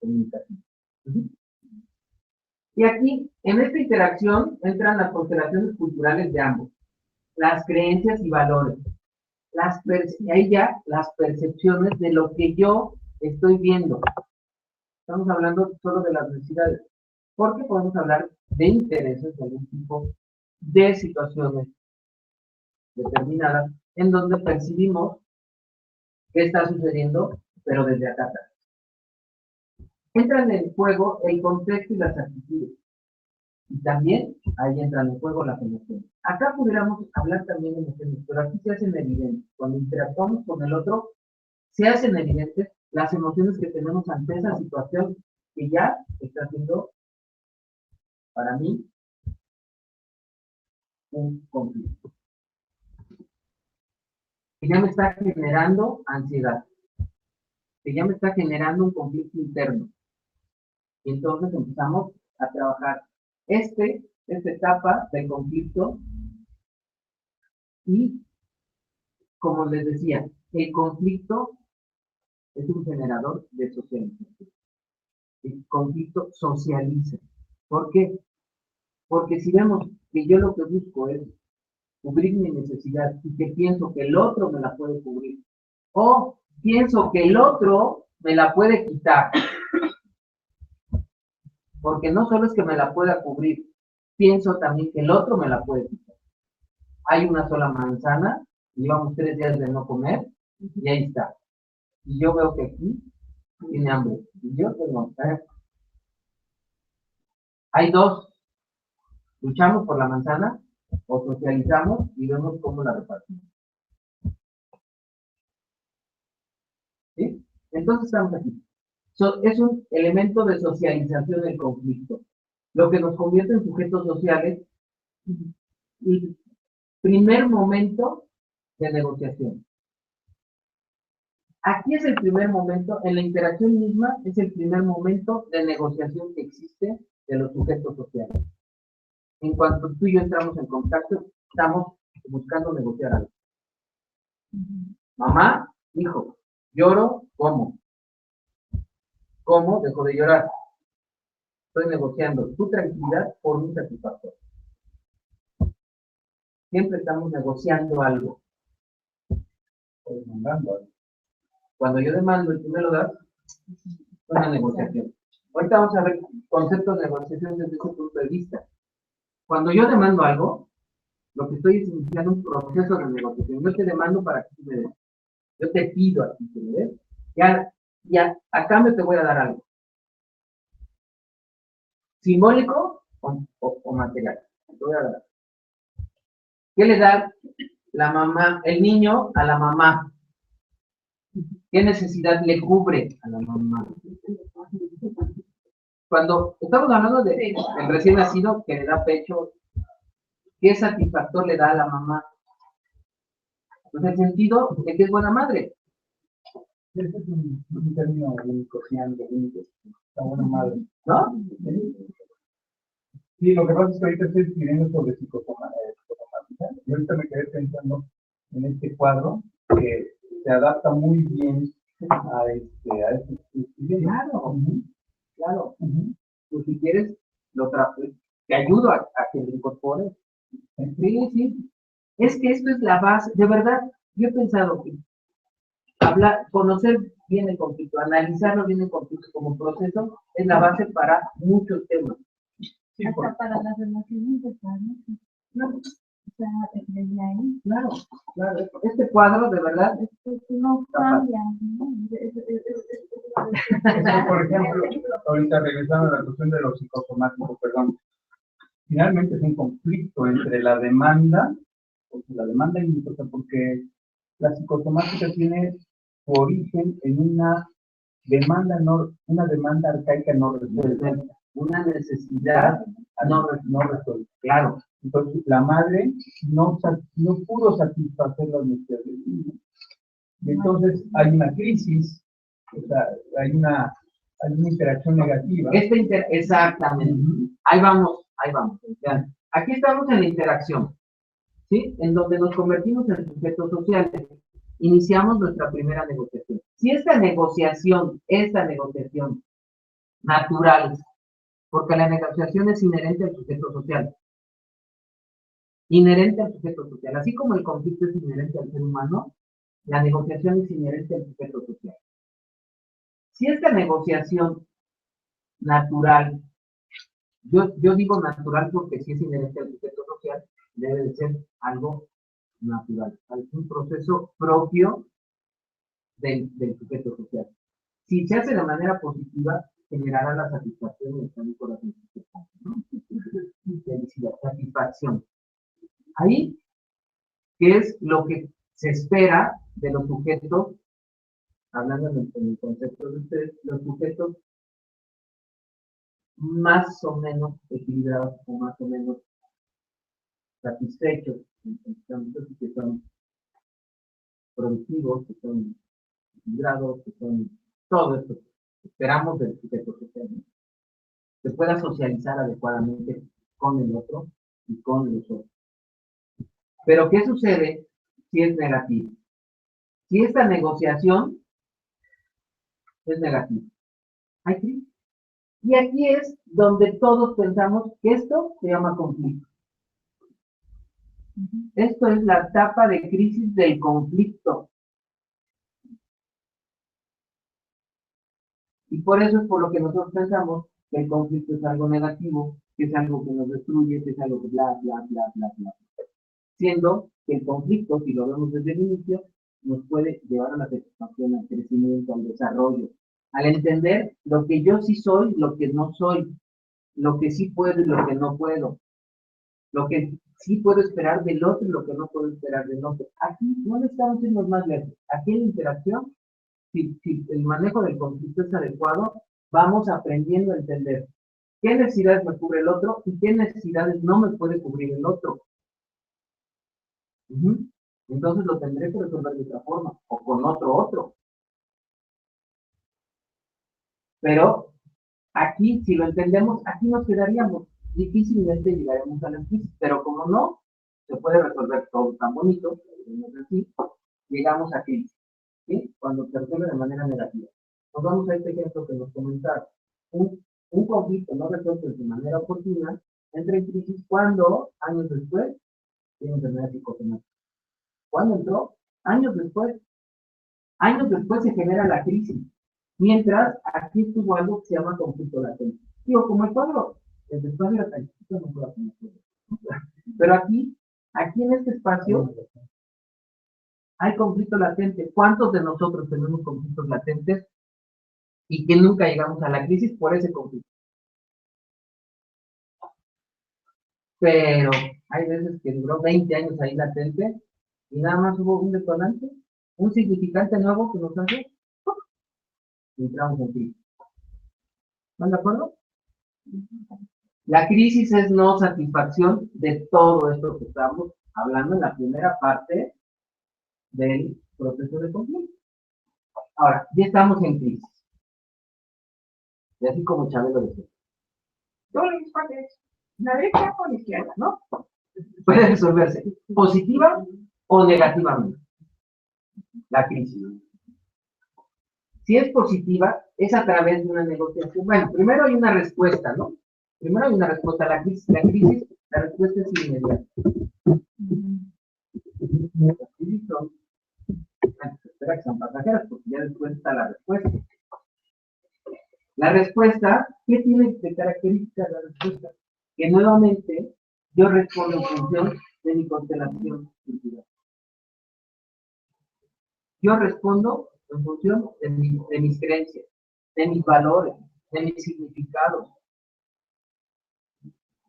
comunicativa. Y aquí, en esta interacción, entran las consideraciones culturales de ambos, las creencias y valores, y ahí ya las percepciones de lo que yo estoy viendo. Estamos hablando solo de las necesidades, porque podemos hablar de intereses de algún tipo, de situaciones determinadas, en donde percibimos qué está sucediendo, pero desde acá atrás. Entran en juego el contexto y las actitudes. Y también ahí entran en juego las emociones. Acá pudiéramos hablar también de emociones, pero aquí se hacen evidentes. Cuando interactuamos con el otro, se hacen evidentes las emociones que tenemos ante esa situación que ya está siendo, para mí, un conflicto. Que ya me está generando ansiedad. Que ya me está generando un conflicto interno. Y entonces empezamos a trabajar esta etapa del conflicto y, como les decía, el conflicto es un generador de socialización. El conflicto socializa. ¿Por qué? Porque si vemos que yo lo que busco es cubrir mi necesidad y que pienso que el otro me la puede cubrir, o pienso que el otro me la puede quitar, porque no solo es que me la pueda cubrir, pienso también que el otro me la puede quitar. Hay una sola manzana, llevamos 3 días de no comer, y ahí está. Y yo veo que aquí tiene hambre, y yo tengo hambre. Hay dos, luchamos por la manzana, o socializamos y vemos cómo la repartimos. ¿Sí? Entonces estamos aquí. Es un elemento de socialización del conflicto, lo que nos convierte en sujetos sociales y primer momento de negociación. Aquí es el primer momento, en la interacción misma, es el primer momento de negociación que existe de los sujetos sociales. En cuanto tú y yo entramos en contacto, estamos buscando negociar algo. Mamá, hijo, lloro, ¿cómo? ¿Cómo? Dejo de llorar. Estoy negociando tu tranquilidad por un satisfactor. Siempre estamos negociando algo. O demandando algo. Cuando yo demando y tú me lo das, es una negociación. Ahorita vamos a ver conceptos de negociación desde ese punto de vista. Cuando yo demando algo, lo que estoy es iniciando un proceso de negociación. Yo te demando para que tú me des. Yo te pido a ti que me des. Ya, a cambio te voy a dar algo. ¿Simbólico o material? Te voy a dar. ¿Qué le da la mamá, el niño a la mamá? ¿Qué necesidad le cubre a la mamá? Cuando estamos hablando del recién nacido que le da pecho, ¿qué satisfactor le da a la mamá? Pues el sentido de que es buena madre. Ese es un término social, la buena madre, ¿no? Sí, lo que pasa es que ahorita estoy escribiendo sobre psicosomática y ahorita me quedé pensando en este cuadro que se adapta muy bien a este claro, claro. Pues si quieres, te ayudo a que lo incorpores. Sí, sí. Es que esto es la base, de verdad, yo he pensado que conocer bien el conflicto, analizarlo bien el conflicto como proceso, es la base para muchos temas. Sí, hasta para las relaciones de pareja. Claro. O sea, desde ahí. Claro, claro. Este cuadro, de verdad, no cambia, ¿no? Por ejemplo, ahorita regresando a la cuestión de lo psicosomático, perdón. Finalmente es un conflicto entre la demanda y porque la psicosomática tiene su origen en una demanda arcaica no resuelta, una necesidad no resuelta. Claro. Entonces la madre no pudo satisfacer las necesidades del niño. Y entonces hay una crisis, o sea, hay una interacción negativa. Exactamente. Ahí vamos. Aquí estamos en la interacción, ¿sí? En donde nos convertimos en sujetos sociales. Iniciamos nuestra primera negociación. Si esta negociación naturales, porque la negociación es inherente al sujeto social. Inherente al sujeto social. Así como el conflicto es inherente al ser humano, la negociación es inherente al sujeto social. Si esta negociación natural, yo digo natural porque si es inherente al sujeto social, debe de ser algo natural, un proceso propio del sujeto social. Si se hace de manera positiva, generará la satisfacción del por la satisfacción. Ahí, ¿qué es lo que se espera de los sujetos? Hablando en el concepto de ustedes, los sujetos más o menos equilibrados o más o menos satisfechos, que son productivos, que son equilibrados, que son todo esto que esperamos del sujeto social, ¿no? Que pueda socializar adecuadamente con el otro y con los otros. Pero ¿qué sucede si es negativo? Si esta negociación es negativa, hay crisis. Y aquí es donde todos pensamos que esto se llama conflicto. Esto es la etapa de crisis del conflicto. Y por eso es por lo que nosotros pensamos que el conflicto es algo negativo, que es algo que nos destruye, que es algo que bla, bla, bla, bla, bla. Siendo que el conflicto, si lo vemos desde el inicio, nos puede llevar a la satisfacción, al crecimiento, al desarrollo, al entender lo que yo sí soy, lo que no soy, lo que sí puedo y lo que no puedo, lo que sí puedo esperar del otro y lo que no puedo esperar del otro. Aquí no necesitamos irnos más lejos. Aquí en la interacción, si el manejo del conflicto es adecuado, vamos aprendiendo a entender qué necesidades me cubre el otro y qué necesidades no me puede cubrir el otro. Entonces lo tendré que resolver de otra forma o con otro. Pero aquí, si lo entendemos, aquí nos quedaríamos. Difícilmente llegaremos a la crisis, pero como no, se puede resolver todo tan bonito, así, llegamos a crisis, ¿sí? Cuando se resuelve de manera negativa. Nos vamos a este ejemplo que nos comentaron. Un conflicto no resuelto de manera oportuna entra en crisis cuando, años después, tiene enfermedad psicosomática. ¿Cuándo entró? Años después. Años después se genera la crisis. Mientras, aquí estuvo algo que se llama conflicto latente. Digo, como el cuadro, el espacio era tan chiquito, no puedo hacer. Pero aquí en este espacio, hay conflicto latente. ¿Cuántos de nosotros tenemos conflictos latentes y que nunca llegamos a la crisis por ese conflicto? Pero hay veces que duró 20 años ahí latente y nada más hubo un detonante, un significante nuevo que nos hace y entramos en crisis. ¿Están de acuerdo? La crisis es no satisfacción de todo esto que estamos hablando en la primera parte del proceso de conflicto. Ahora, ya estamos en crisis. Y así como Chávez lo decía. Todas las partes, la derecha o la izquierda, ¿no? Puede resolverse positiva o negativamente. La crisis. Si es positiva, es a través de una negociación. Bueno, primero hay una respuesta, ¿no? Primero hay una respuesta a la crisis. La respuesta es inmediata. Las crisis son, espera que sean pasajeras, porque ya después está la respuesta. La respuesta, ¿qué tiene de característica la respuesta? Que nuevamente yo respondo en función de mi constelación cultural. Yo respondo en función de mis creencias, de mis valores, de mis significados.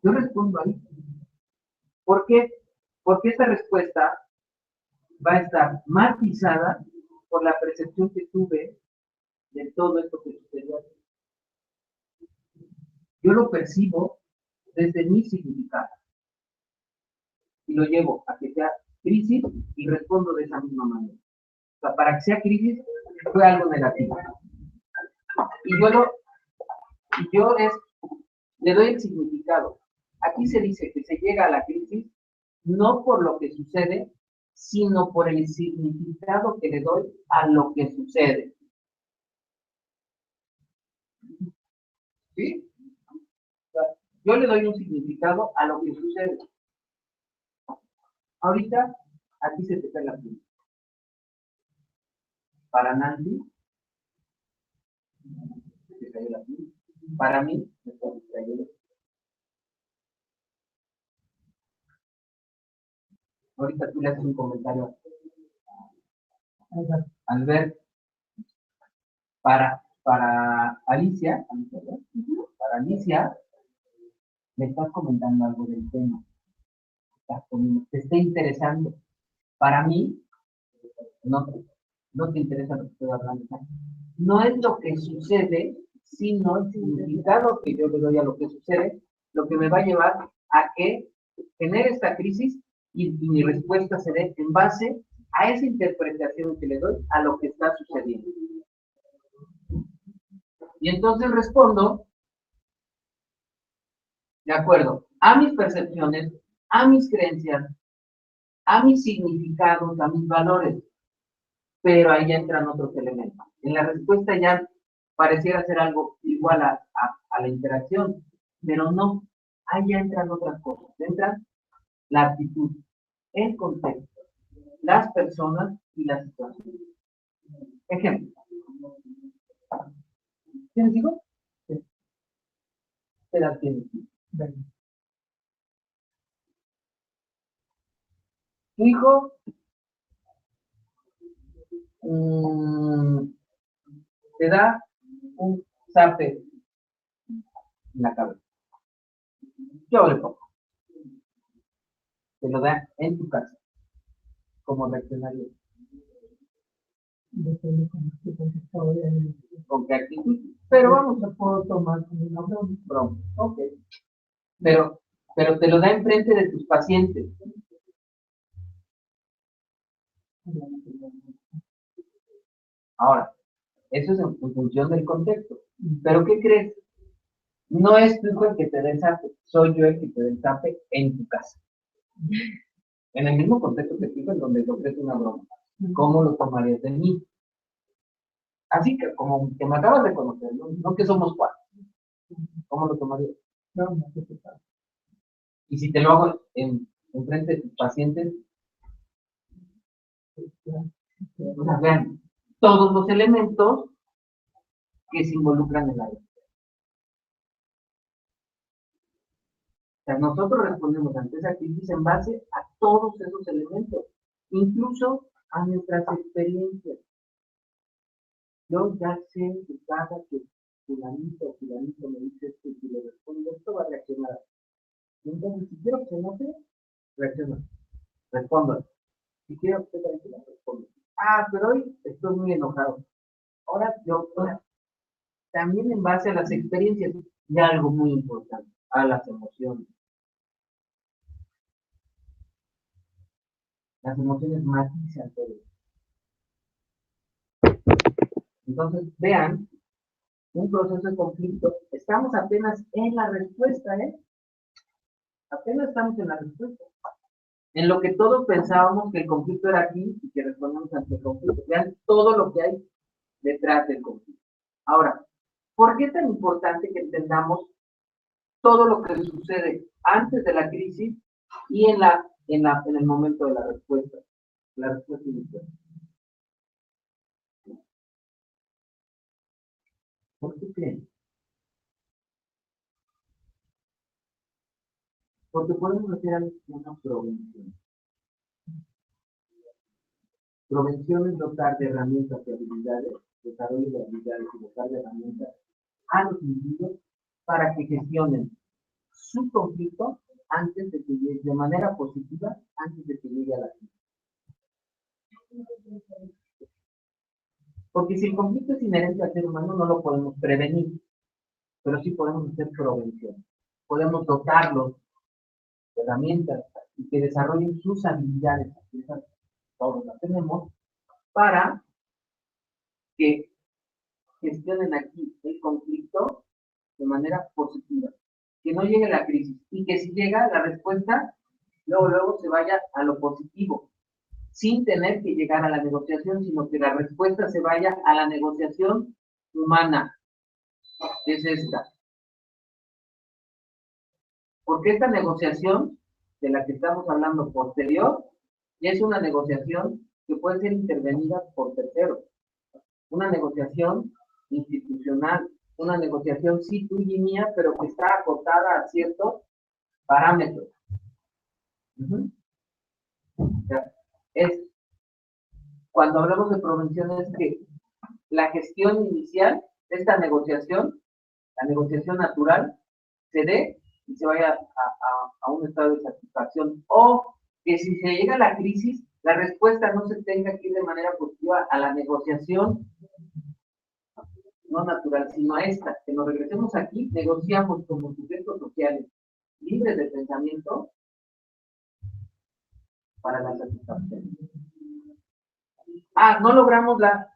Yo respondo ahí. ¿Por qué? Porque esta respuesta va a estar matizada por la percepción que tuve de todo esto que sucedió. Yo lo percibo desde mi significado y lo llevo a que sea crisis y respondo de esa misma manera. O sea, para que sea crisis fue algo negativo. Y yo le doy el significado. Aquí se dice que se llega a la crisis no por lo que sucede, sino por el significado que le doy a lo que sucede. ¿Sí? Yo le doy un significado a lo que sucede. Ahorita, aquí se te cae la piel. Para Nancy, se te cayó la piel. Para mí, me cayó la piel. Ahorita tú le haces un comentario al ver para Alicia, para Alicia, le estás comentando algo del tema, te está interesando. Para mí, no, no te interesa lo que estoy hablando. No es lo que sucede, sino el significado que yo le doy a lo que sucede, lo que me va a llevar a que genere esta crisis y mi respuesta se dé en base a esa interpretación que le doy a lo que está sucediendo. Y entonces respondo de acuerdo a mis percepciones, a mis creencias, a mis significados, a mis valores. Pero ahí ya entran otros elementos. En la respuesta ya pareciera ser algo igual a la interacción, pero no. Ahí ya entran otras cosas. Entran la actitud, el contexto, las personas y las situaciones. Ejemplo. ¿Tienes hijos? Sí. ¿Qué edad tienes? Tu hijo te da un zape en la cabeza. Yo le pongo. Te lo da en tu casa. ¿Cómo reaccionaría? Depende cómo esté contestado con qué actitud. Pero vamos a poder tomar como una broma. Ok. Pero te lo da enfrente de tus pacientes. Ahora, eso es en función del contexto. Pero ¿qué crees? No es tu hijo el que te da el zape, soy yo el que te da el zape en tu casa. En el mismo contexto que tú, en donde te ofrece una broma. ¿Cómo lo tomarías de mí? Así que, como que me acabas de conocer, no que somos cuatro. ¿Cómo lo tomarías? No, y si te lo hago enfrente de tus pacientes, vean todos los elementos que se involucran en la vida. O sea, nosotros respondemos ante esa crisis en base a todos esos elementos, incluso a nuestras experiencias. Yo ya sé que cada que fulanito o fulanito me dice esto y si le respondo esto va a reaccionar. Entonces, si quiero que se note, reacciona. Respondo. Si quiero que se tranquila, respondo. Ah, pero hoy estoy muy enojado. Ahora yo, también en base a las experiencias, y algo muy importante, a las emociones. Las emociones matizan todo. Entonces, vean, un proceso de conflicto, estamos apenas en la respuesta, ¿eh? Apenas estamos en la respuesta. En lo que todos pensábamos que el conflicto era aquí y que respondemos ante el conflicto. Vean todo lo que hay detrás del conflicto. Ahora, ¿por qué es tan importante que entendamos todo lo que sucede antes de la crisis y en el momento de la respuesta inicial? ¿Por qué creen? Porque podemos hacer una prevención. Prevención es dotar de herramientas y habilidades, desarrollo de habilidades y dotar de herramientas a los individuos para que gestionen su conflicto antes de que llegue, de manera positiva, antes de que llegue a la crisis. Porque si el conflicto es inherente al ser humano, no lo podemos prevenir, pero sí podemos hacer prevención. Podemos dotarlos de herramientas y que desarrollen sus habilidades, todos las tenemos, para que gestionen aquí el conflicto de manera positiva. Que no llegue la crisis y que si llega la respuesta, luego se vaya a lo positivo, sin tener que llegar a la negociación, sino que la respuesta se vaya a la negociación humana, que es esta. Porque esta negociación de la que estamos hablando posterior, ya es una negociación que puede ser intervenida por terceros. Una negociación institucional, una negociación sí tuya y mía, pero que está acotada a ciertos parámetros. Uh-huh. O sea, es, cuando hablamos de prevención es que la gestión inicial de esta negociación, la negociación natural, se dé y se vaya a un estado de satisfacción. O que si se llega a la crisis, la respuesta no se tenga que ir de manera positiva a la negociación no natural, sino a esta, que nos regresemos aquí, negociamos como sujetos sociales libres de pensamiento para la satisfacción. No logramos la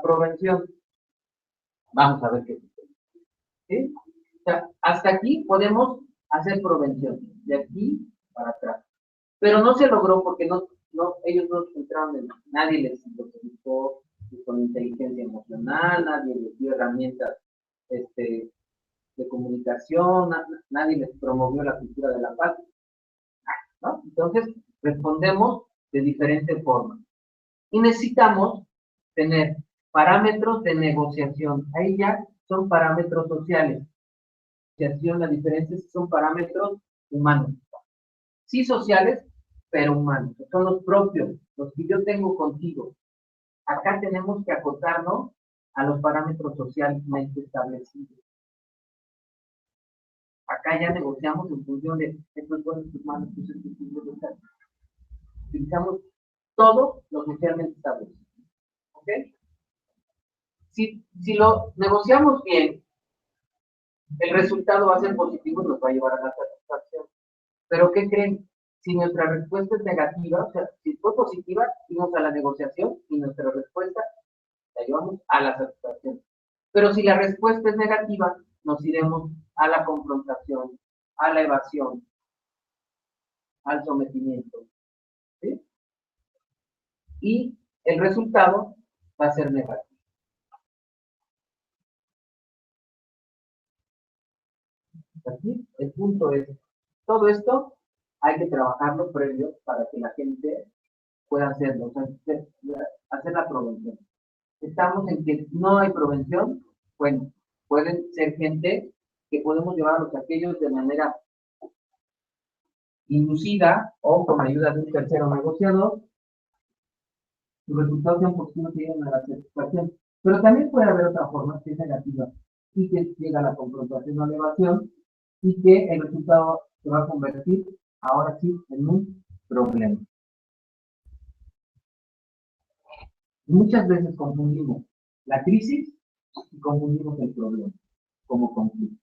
prevención. Vamos a ver qué sucede. ¿Sí? O sea, hasta aquí podemos hacer prevención, de aquí para atrás. Pero no se logró porque ellos no entraron en, nadie les identificó con inteligencia emocional, nadie les dio herramientas de comunicación, nadie les promovió la cultura de la paz, ¿no? Entonces, respondemos de diferentes formas. Y necesitamos tener parámetros de negociación. Ahí ya son parámetros sociales. La diferencia es que son parámetros humanos. Sí sociales, pero humanos. Son los propios, los que yo tengo contigo. Acá tenemos que acotarnos a los parámetros socialmente establecidos. Acá ya negociamos en función de estos buenos humanos, utilizamos todo lo socialmente establecido. ¿Ok? Si lo negociamos bien, el resultado va a ser positivo y nos va a llevar a la satisfacción. Pero ¿qué creen? Si nuestra respuesta es negativa, o sea, si fue positiva, fuimos a la negociación y nuestra respuesta la llevamos a la satisfacción. Pero si la respuesta es negativa, nos iremos a la confrontación, a la evasión, al sometimiento. ¿Sí? Y el resultado va a ser negativo. Aquí el punto es, todo esto hay que trabajarlo previo para que la gente pueda hacerlo, o sea, hacer la prevención. Estamos en que no hay prevención, bueno, pueden ser gente que podemos llevarlos a aquellos de manera inducida o con ayuda de un tercero negociador, los resultados sean positivos y lleguen a la satisfacción. Pero también puede haber otra forma que es negativa y que llega a la confrontación o elevación y que el resultado se va a convertir ahora sí en un problema. Muchas veces confundimos la crisis y confundimos el problema como conflicto.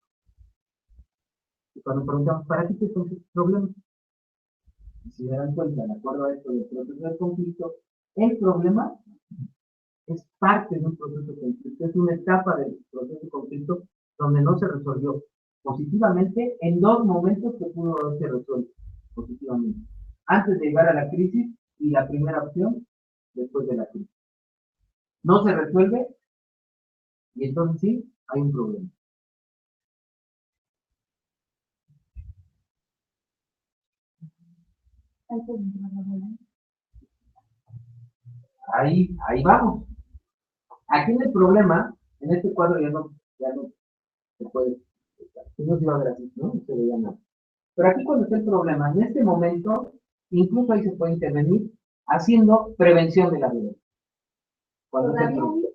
Y cuando preguntamos, ¿para qué es el problema? Y si se dan cuenta, de acuerdo a esto del proceso del conflicto, el problema es parte de un proceso de conflicto, es una etapa del proceso de conflicto donde no se resolvió positivamente en dos momentos que pudo haberse resuelto positivamente. Antes de llegar a la crisis y la primera opción después de la crisis. No se resuelve y entonces sí hay un problema. Ahí vamos. Aquí en el problema, en este cuadro ya no se puede, no se va a ver así, ¿no? No se veía nada. Pero aquí cuando está el problema, en este momento, incluso ahí se puede intervenir haciendo prevención de la violencia. Cuando está el problema.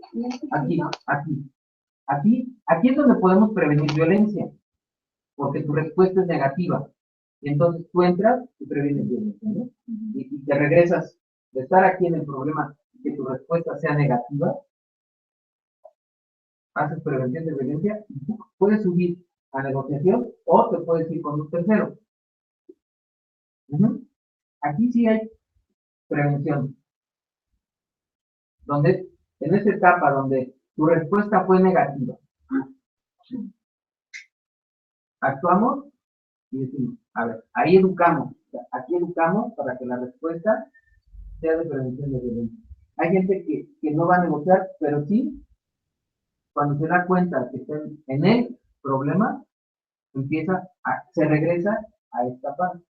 Aquí es donde podemos prevenir violencia, porque tu respuesta es negativa. Y entonces tú entras y previenes violencia, ¿no? Y te regresas de estar aquí en el problema, que tu respuesta sea negativa, haces prevención de violencia, y tú puedes subir a negociación o te puedes ir con un tercero. Aquí sí hay prevención. Donde, en esta etapa donde tu respuesta fue negativa, actuamos y decimos, a ver, ahí educamos. Aquí educamos para que la respuesta sea de prevención de violencia. Hay gente que no va a negociar, pero sí, cuando se da cuenta que está en el problema, se regresa a esta parte.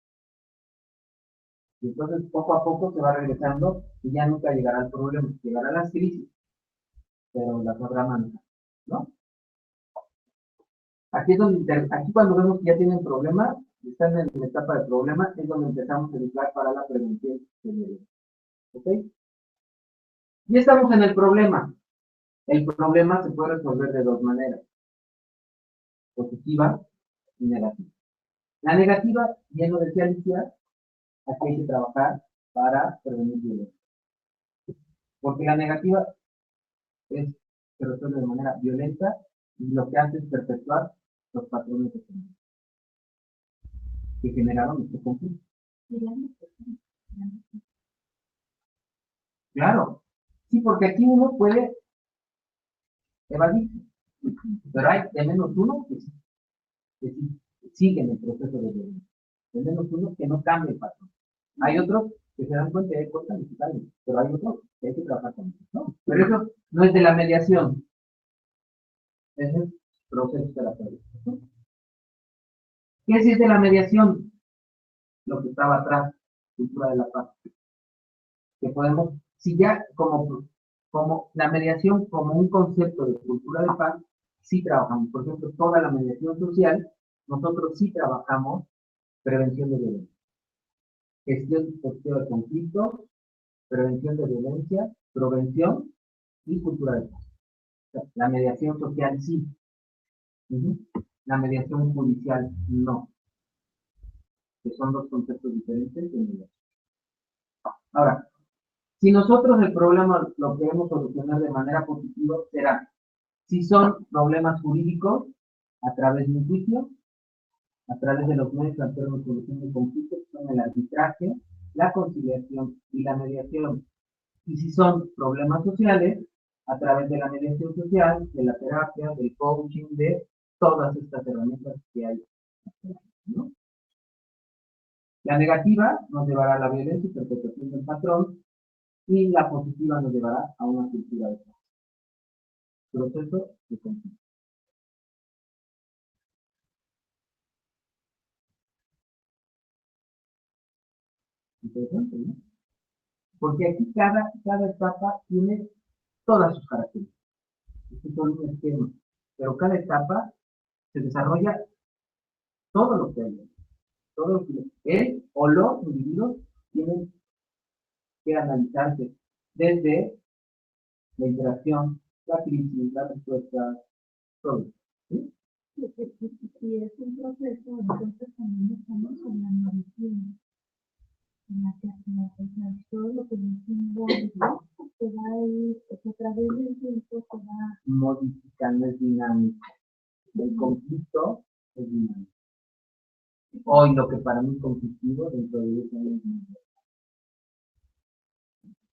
Y entonces poco a poco se va regresando y ya nunca llegará al problema, llegará a las crisis, pero las habrá manejar, ¿no? Aquí es donde, aquí cuando vemos que ya tienen problemas, están en la etapa de problema, es donde empezamos a educar para la prevención de violencia. ¿Ok? Y estamos en el problema. El problema se puede resolver de dos maneras, positiva y negativa. La negativa, bien lo decía Alicia, aquí hay que trabajar para prevenir violencia. Porque la negativa se resuelve de manera violenta y lo que hace es perpetuar los patrones de género que generaron este conflicto. Claro, sí, porque aquí uno puede evadirse, pero hay de menos uno que sí siguen el proceso de violencia, de menos uno que no cambia el patrón. Hay otros que se dan cuenta y hay cosas necesarias, pero hay otros que hay que trabajar con ellos, ¿no? Pero eso no es de la mediación, ese es proceso terapéutico, ¿no? ¿Qué es de la mediación? Lo que estaba atrás, cultura de la paz. Que podemos, si ya como la mediación como un concepto de cultura de paz, sí trabajamos. Por ejemplo, toda la mediación social, nosotros sí trabajamos prevención de violencia, gestión y gestión de conflictos, prevención de violencia, prevención y cultura de paz. O sea, la mediación social sí. La mediación judicial no, que son dos conceptos diferentes de mediación. Ahora, si nosotros el problema lo queremos solucionar de manera positiva, será si son problemas jurídicos a través de un juicio, a través de los medios alternos de solución de conflictos, son el arbitraje, la conciliación y la mediación. Y si son problemas sociales, a través de la mediación social, de la terapia, del coaching, de todas estas herramientas que hay, ¿no? La negativa nos llevará a la violencia y perpetuación del patrón, y la positiva nos llevará a una cultura de paz. Proceso de conflicto. Interesante, ¿no? Porque aquí cada etapa tiene todas sus características. Estos son un esquema, pero cada etapa se desarrolla todo lo que hay. Todo lo que él o los individuos tienen que analizarse desde la interacción, la crisis, la respuesta, todo. ¿Sí? Si es un proceso, entonces también estamos hablando de tiempo. En la que todo lo que es simbólico se va a ir, a través del tiempo se va modificando, es dinámico. El conflicto es dinámico. Hoy lo que para mí es conflictivo dentro de 10 años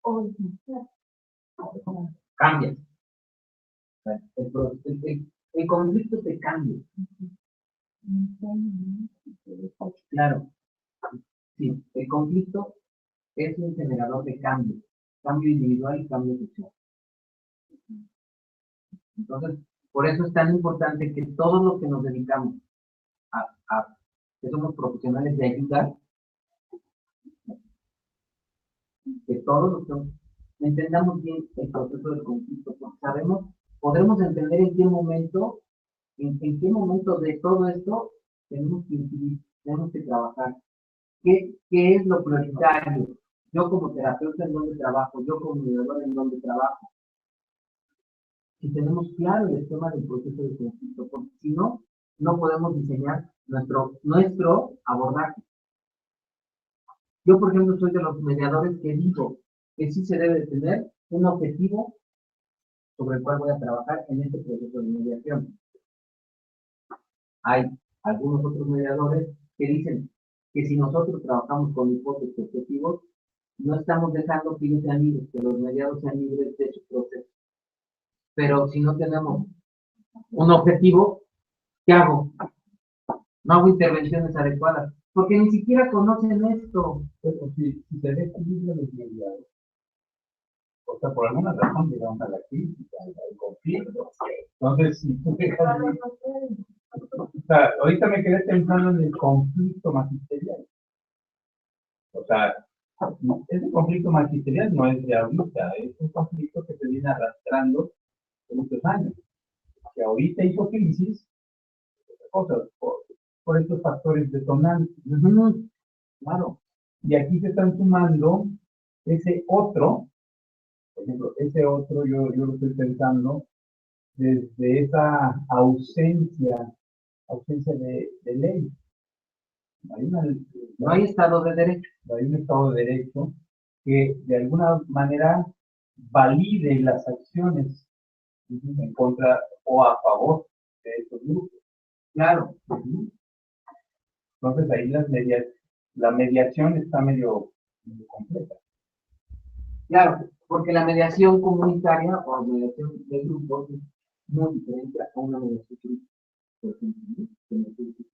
hoy cambia. El conflicto te cambia. Claro, sí, el conflicto es un generador de cambio individual y cambio social. Entonces, por eso es tan importante que todos los que nos dedicamos que somos profesionales de ayuda, que todos los que entendamos bien el proceso del conflicto, porque podremos entender en qué momento de todo esto tenemos que incidir, tenemos que trabajar. ¿Qué es lo prioritario? Yo como terapeuta en dónde trabajo, yo como mediador en dónde trabajo. Si tenemos claro el esquema del proceso de conflicto, porque si no, no podemos diseñar nuestro abordaje. Yo, por ejemplo, soy de los mediadores que digo que sí se debe tener un objetivo sobre el cual voy a trabajar en este proceso de mediación. Hay algunos otros mediadores que dicen que si nosotros trabajamos con hipótesis objetivos, no estamos dejando que ellos sean libres, que los mediados sean libres de su proceso. Pero si no tenemos un objetivo, ¿qué hago? No hago intervenciones adecuadas, porque ni siquiera conocen esto. Pero si se desequilibra los mediados, o sea, por alguna razón llegamos a la crítica, al conflicto. Entonces, si tú dejas sea, ahorita me quedé pensando en el conflicto magisterial. O sea, ese conflicto magisterial no es de ahorita, es un conflicto que se viene arrastrando por muchos años. Que ahorita hizo crisis, cosas, por estos factores detonantes. Claro. Y aquí se están sumando ese otro, por ejemplo, ese otro yo lo estoy pensando desde esa ausencia de ley. Hay No hay Estado de Derecho. hay un Estado de Derecho que de alguna manera valide las acciones en contra o a favor de estos grupos. Claro. Entonces ahí la mediación está medio completa. Claro, porque la mediación comunitaria o mediación de grupos es muy diferente a una mediación grupal. Por ejemplo, ¿no?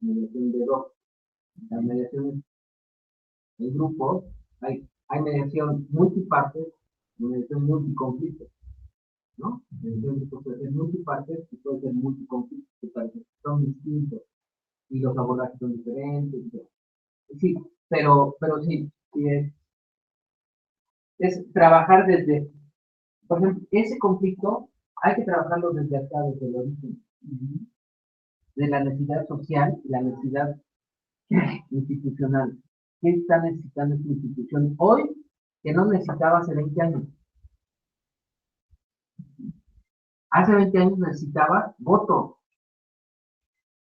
Mediación de dos. La mediación en grupos, hay mediación multiparte y mediación multiconflicto, ¿no? Mediación de puede ser multiparte y puede ser multiconflicto, que parece que son distintos y los abordajes son diferentes. Sí, pero sí, sí es trabajar desde, por ejemplo, ese conflicto hay que trabajarlo desde acá, desde el origen, de la necesidad social y la necesidad institucional. ¿Qué está necesitando esta institución hoy que no necesitaba hace 20 años? Hace 20 años necesitaba voto.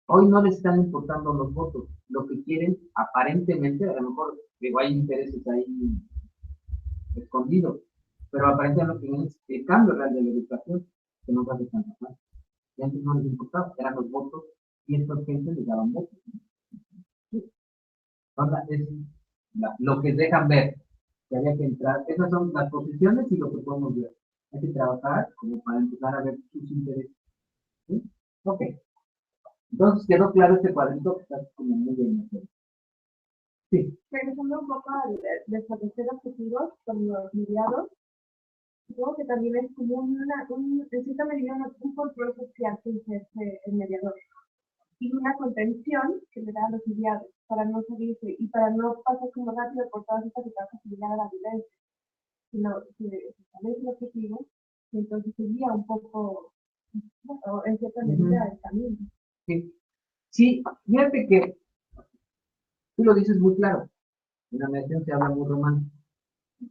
Hoy no les están importando los votos. Lo que quieren, aparentemente, a lo mejor digo, hay intereses ahí escondidos, pero aparentemente lo que quieren es el cambio real de la educación, que no va a ser tan fácil. Y antes no les importaba, eran los votos y estas gentes les daban votos. Ahora es lo que dejan ver, que había que entrar. Esas son las posiciones y lo que podemos ver. Hay que trabajar como para empezar a ver sus intereses. ¿Sí? Ok. Entonces quedó claro este cuadrito que está como muy bien. Sí. Regresando un poco al de establecer objetivos con los mediados, supongo que también es como en cierta medida un control social que ejerce el mediador y una contención que le da a los mediados para no salirse y para no pasar como rápido por todas estas etapas y llegar a la violencia, sino que se establece el objetivo y entonces se guía un poco, o en cierta medida, el camino. Sí. Sí, fíjate que tú lo dices muy claro. En la mediación se habla muy romántico,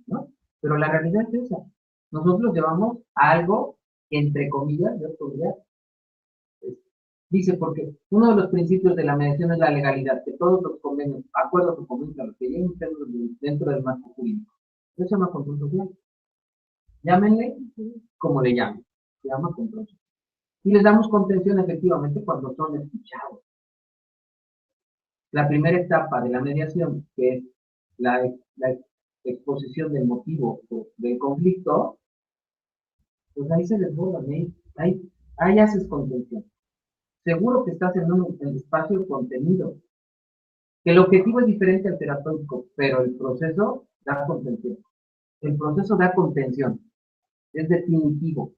¿no? Pero la realidad es esa. Nosotros llevamos a algo que, entre comillas, yo podría, dice, porque uno de los principios de la mediación es la legalidad, que todos los convenios, acuerdos o convenios a los que lleguen dentro del marco jurídico. Eso se llama control social. Llámenle como le llamen. Se llama control social. Y les damos contención efectivamente cuando son escuchados. La primera etapa de la mediación, que es la exposición del motivo del conflicto, pues ahí se desbordan, ahí haces contención. Seguro que estás en un espacio contenido, que el objetivo es diferente al terapéutico, pero el proceso da contención. El proceso da contención, es definitivo.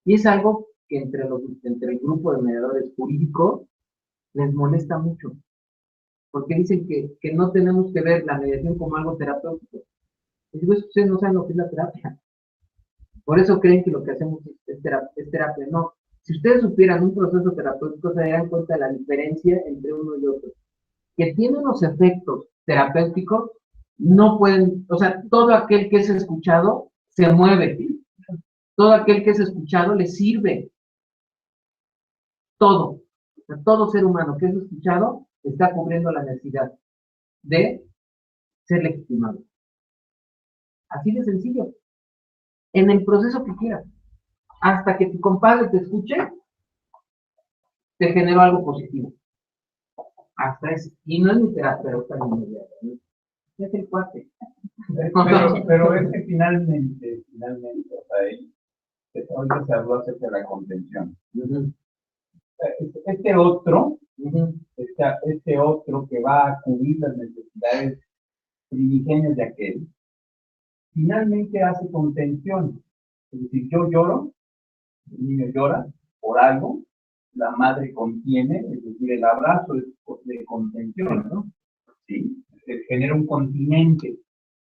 Y es algo que entre el grupo de mediadores jurídicos les molesta mucho, porque dicen que no tenemos que ver la mediación como algo terapéutico. Y digo, ustedes no saben lo que es la terapia. Por eso creen que lo que hacemos es terapia. No. Si ustedes supieran un proceso terapéutico, se darían cuenta de la diferencia entre uno y otro. Que tiene unos efectos terapéuticos, no pueden, o sea, todo aquel que es escuchado se mueve. Todo aquel que es escuchado le sirve. Todo. O sea, todo ser humano que es escuchado está cubriendo la necesidad de ser legitimado. Así de sencillo. En el proceso que quieras. Hasta que tu compadre te escuche, te generó algo positivo. Hasta eso. Y no es mi terapeuta ni mi mediador, ¿no? Es el cuate. Pero es que finalmente, o sea, ahí, ahorita se habló acerca de la contención. Este otro, este otro que va a cubrir las necesidades primigenias de aquel, finalmente hace contención. Es decir, yo lloro, el niño llora por algo, la madre contiene, es decir, el abrazo es de contención, ¿no? ¿Sí? Genera un continente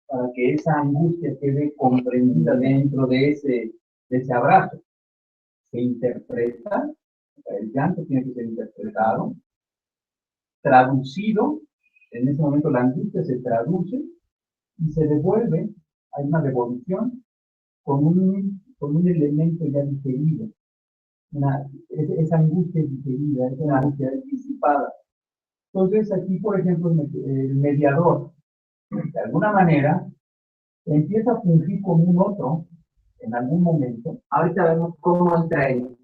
para que esa angustia quede comprendida dentro de ese abrazo. Se interpreta, el llanto tiene que ser interpretado, traducido, en ese momento la angustia se traduce y se devuelve, hay una devolución con un elemento ya digerido. Esa angustia es digerida, esa angustia es disipada. Entonces aquí, por ejemplo, el mediador, de alguna manera, empieza a fungir como un otro en algún momento. Ahorita vemos cómo entra él.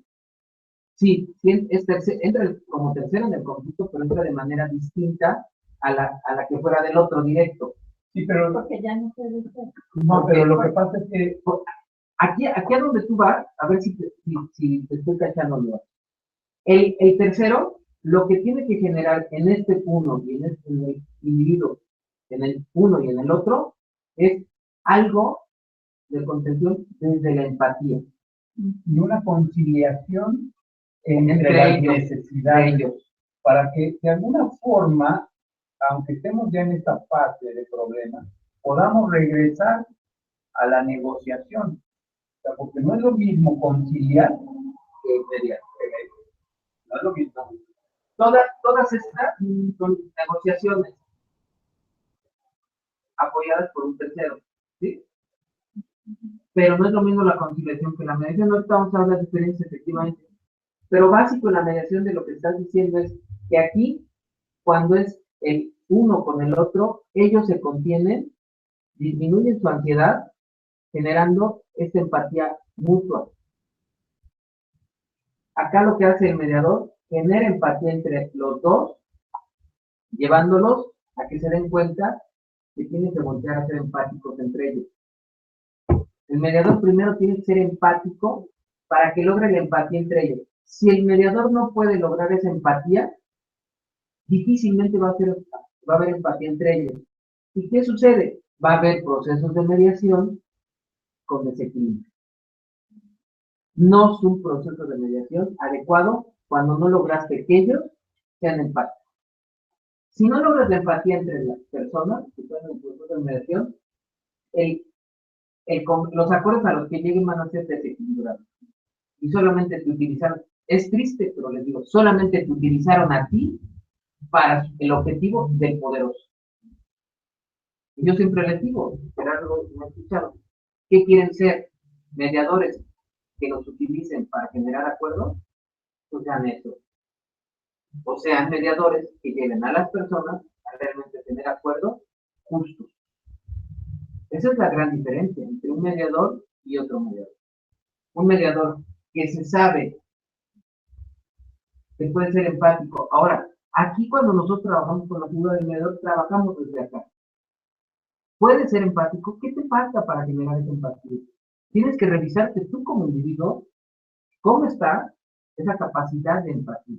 Sí, entra como tercero en el conflicto, pero entra de manera distinta a la que fuera del otro directo. Sí, pero Porque ya no puede ser. no, pero lo que pasa es que aquí a donde tú vas, a ver si te estoy cachando bien. El tercero, lo que tiene que generar en este uno y en el individuo, en el uno y en el otro, es algo de contención desde la empatía. y una conciliación entre Entre las ellos, necesidades, entre ellos. para que de alguna forma, aunque estemos ya en esta fase de problema, podamos regresar a la negociación. O sea, porque no es lo mismo conciliar que mediar. No es lo mismo. Todas estas son negociaciones apoyadas por un tercero, ¿sí? Pero no es lo mismo la conciliación que la mediación. No estamos hablando de diferencia, efectivamente. Pero básico en la mediación de lo que estás diciendo es que aquí, cuando es el uno con el otro, ellos se contienen, disminuyen su ansiedad, generando esta empatía mutua. Acá lo que hace el mediador, genera empatía entre los dos, llevándolos a que se den cuenta que tienen que voltear a ser empáticos entre ellos. El mediador primero tiene que ser empático para que logre la empatía entre ellos. Si el mediador no puede lograr esa empatía, difícilmente va a haber empatía entre ellos. ¿Y qué sucede? Va a haber procesos de mediación con desequilibrio. No es un proceso de mediación adecuado cuando no lograste que ellos sean empáticos. Si no logras la empatía entre las personas que están en el proceso de mediación, los acuerdos a los que lleguen van a ser desequilibrados. Y solamente te utilizaron, es triste, pero les digo, solamente te utilizaron a ti para el objetivo del poderoso. Y yo siempre les digo, Gerardo, me escucharon, ¿qué quieren ser? Mediadores que los utilicen para generar acuerdos, pues sean eso. O sean mediadores que lleven a las personas a realmente tener acuerdos justos. Esa es la gran diferencia entre un mediador y otro mediador. Un mediador que se sabe que puede ser empático. Ahora, aquí cuando nosotros trabajamos con la figura del mediador, trabajamos desde acá. Puedes ser empático. ¿Qué te falta para generar esa empatía? Tienes que revisarte tú como individuo, cómo está esa capacidad de empatía.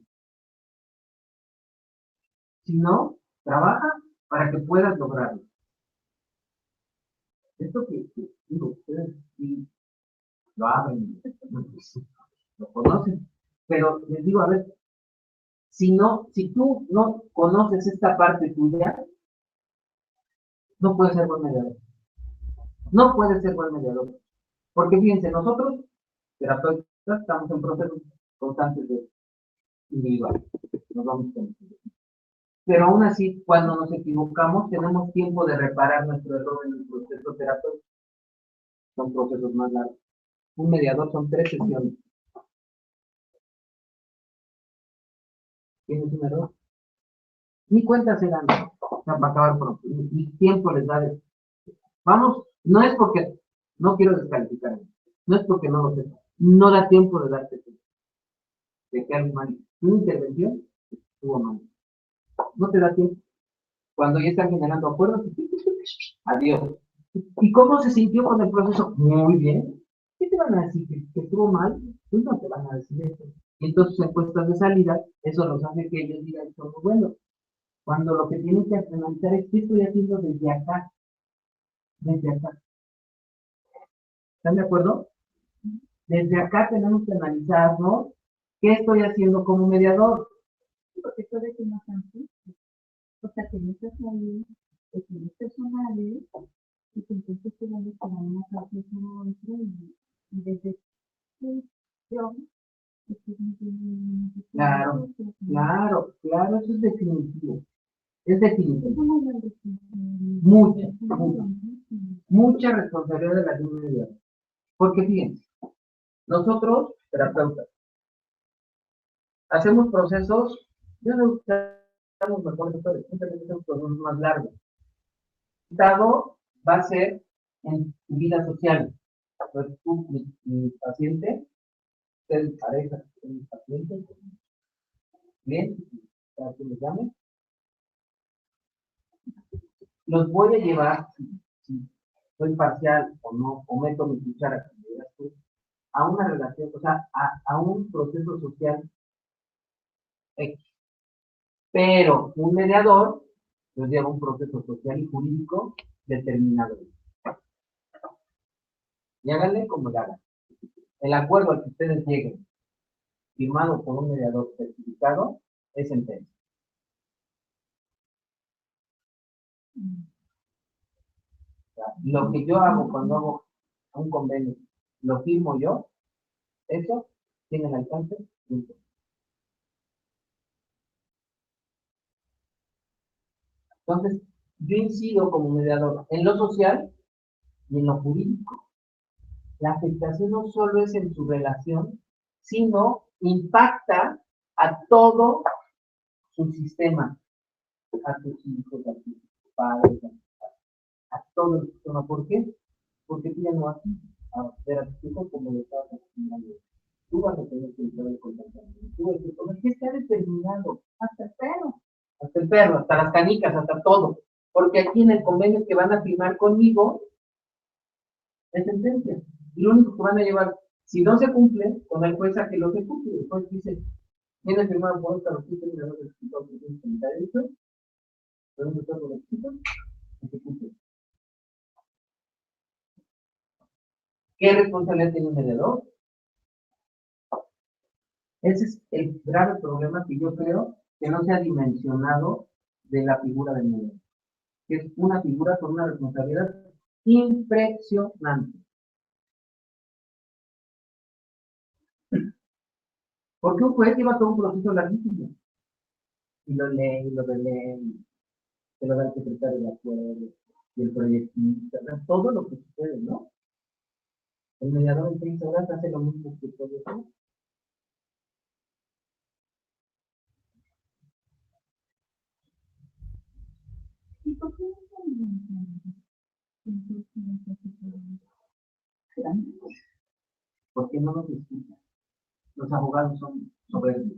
Si no, trabaja para que puedas lograrlo. Esto que digo, ustedes sí lo abren, lo conocen, pero les digo, a ver, si tú no conoces esta parte tuya, no puedes ser buen mediador. No puedes ser buen mediador. Porque fíjense, nosotros, terapeutas, estamos en procesos constantes de individual. Nos vamos conociendo. Pero aún así, cuando nos equivocamos, tenemos tiempo de reparar nuestro error en el proceso terapéutico. Son procesos más largos. Un mediador son 3 sesiones. ¿Tienes un error? Ni cuenta se dan. O sea, para acabar pronto. Ni tiempo les da de... Vamos, no es porque no quiero descalificar. No es porque no lo sepa. No da tiempo de darte cuenta de que algo mal. Una intervención estuvo mal. No te da tiempo. Cuando ya están generando acuerdos, adiós. ¿Y cómo se sintió con el proceso? Muy bien. ¿Qué te van a decir? ¿Que estuvo mal? Pues no te van a decir eso. Y entonces en puestas de salida, eso los hace que ellos digan, muy bueno. Cuando lo que tienen que analizar es qué estoy haciendo desde acá. Desde acá. ¿Están de acuerdo? Desde acá tenemos que analizarnos ¿Qué estoy haciendo como mediador? Porque esto de que no tanto, o sea, que no estás ahí, cuestiones personales, y que entonces te van a esperar una parte para otra, y desde que yo estoy metiendo Claro, claro, claro, eso es definitivo. Es definitivo. Mucha, mucha, mucha responsabilidad de la ayuda mediadora. Porque fíjense, nosotros, terapeutas, hacemos procesos, yo no estamos mejor simplemente hacemos procesos más largos. Dado va a ser en tu vida social. Entonces, tú, mi paciente, usted pareja, mi paciente, bien, para que me llame, los voy a llevar, si soy parcial o no, o meto mi cuchara, como digas tú, a una relación, o sea, a un proceso social X. Pero un mediador nos lleva un proceso social y jurídico determinado. Y háganle como le hagan. El acuerdo al que ustedes lleguen, firmado por un mediador certificado, es sentencia. O sea, lo que yo hago cuando hago un convenio, lo firmo yo, eso tiene el alcance. Entonces, yo incido como mediador en lo social y en lo jurídico. La afectación no solo es en su relación, sino impacta a todo su sistema, a tus hijos, a tus padres, a todo el sistema. ¿Por qué? Porque tú ya no vas a ver a tus hijos como lo estabas acostumbrando. Tú vas a tener que entrar en comportamiento. Tú vas a decir, ¿por qué está determinado? Hasta el perro, hasta las canicas, hasta todo. Porque aquí en el convenio que van a firmar conmigo es sentencia. Y lo único que van a llevar, si no se cumple, con el juez a que lo se cumple. Después dice, viene firmado por esta noticia y los requisitos que tienen que estar hechos, podemos estar los requisitos y se cumple. ¿Qué responsabilidad tiene un mediador? Ese es el grave problema que yo creo que no se ha dimensionado de la figura del mediador. Que es una figura con una responsabilidad impresionante. Porque un juez lleva todo un proceso larguísimo. Y lo lee, y lo relee, se lo da el secretario de acuerdo, y el proyectista, todo lo que sucede, ¿no? El mediador en 30 horas hace lo mismo que todo eso. ¿Y por qué no ¿Por qué no nos escuchan? Los abogados son soberbios.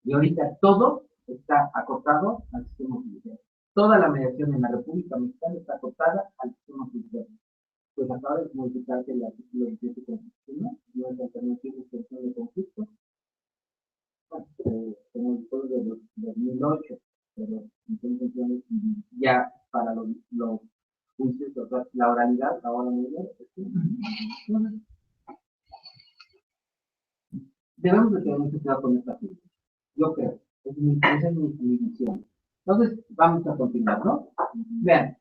Y ahorita todo está acotado al sistema judicial. Toda la mediación en la República Mexicana está acotada al sistema judicial. Pues acaba de modificarse el artículo 27 constitucional, no es alternativa de solución de conflicto. Bueno, como el código de 2008, pero entonces ya para los juicios, o sea, la oralidad, ahora mismo, debemos de tener mucho cuidado con esta figura. Yo creo, esa es mi visión. Entonces, vamos a continuar, ¿no? Vean,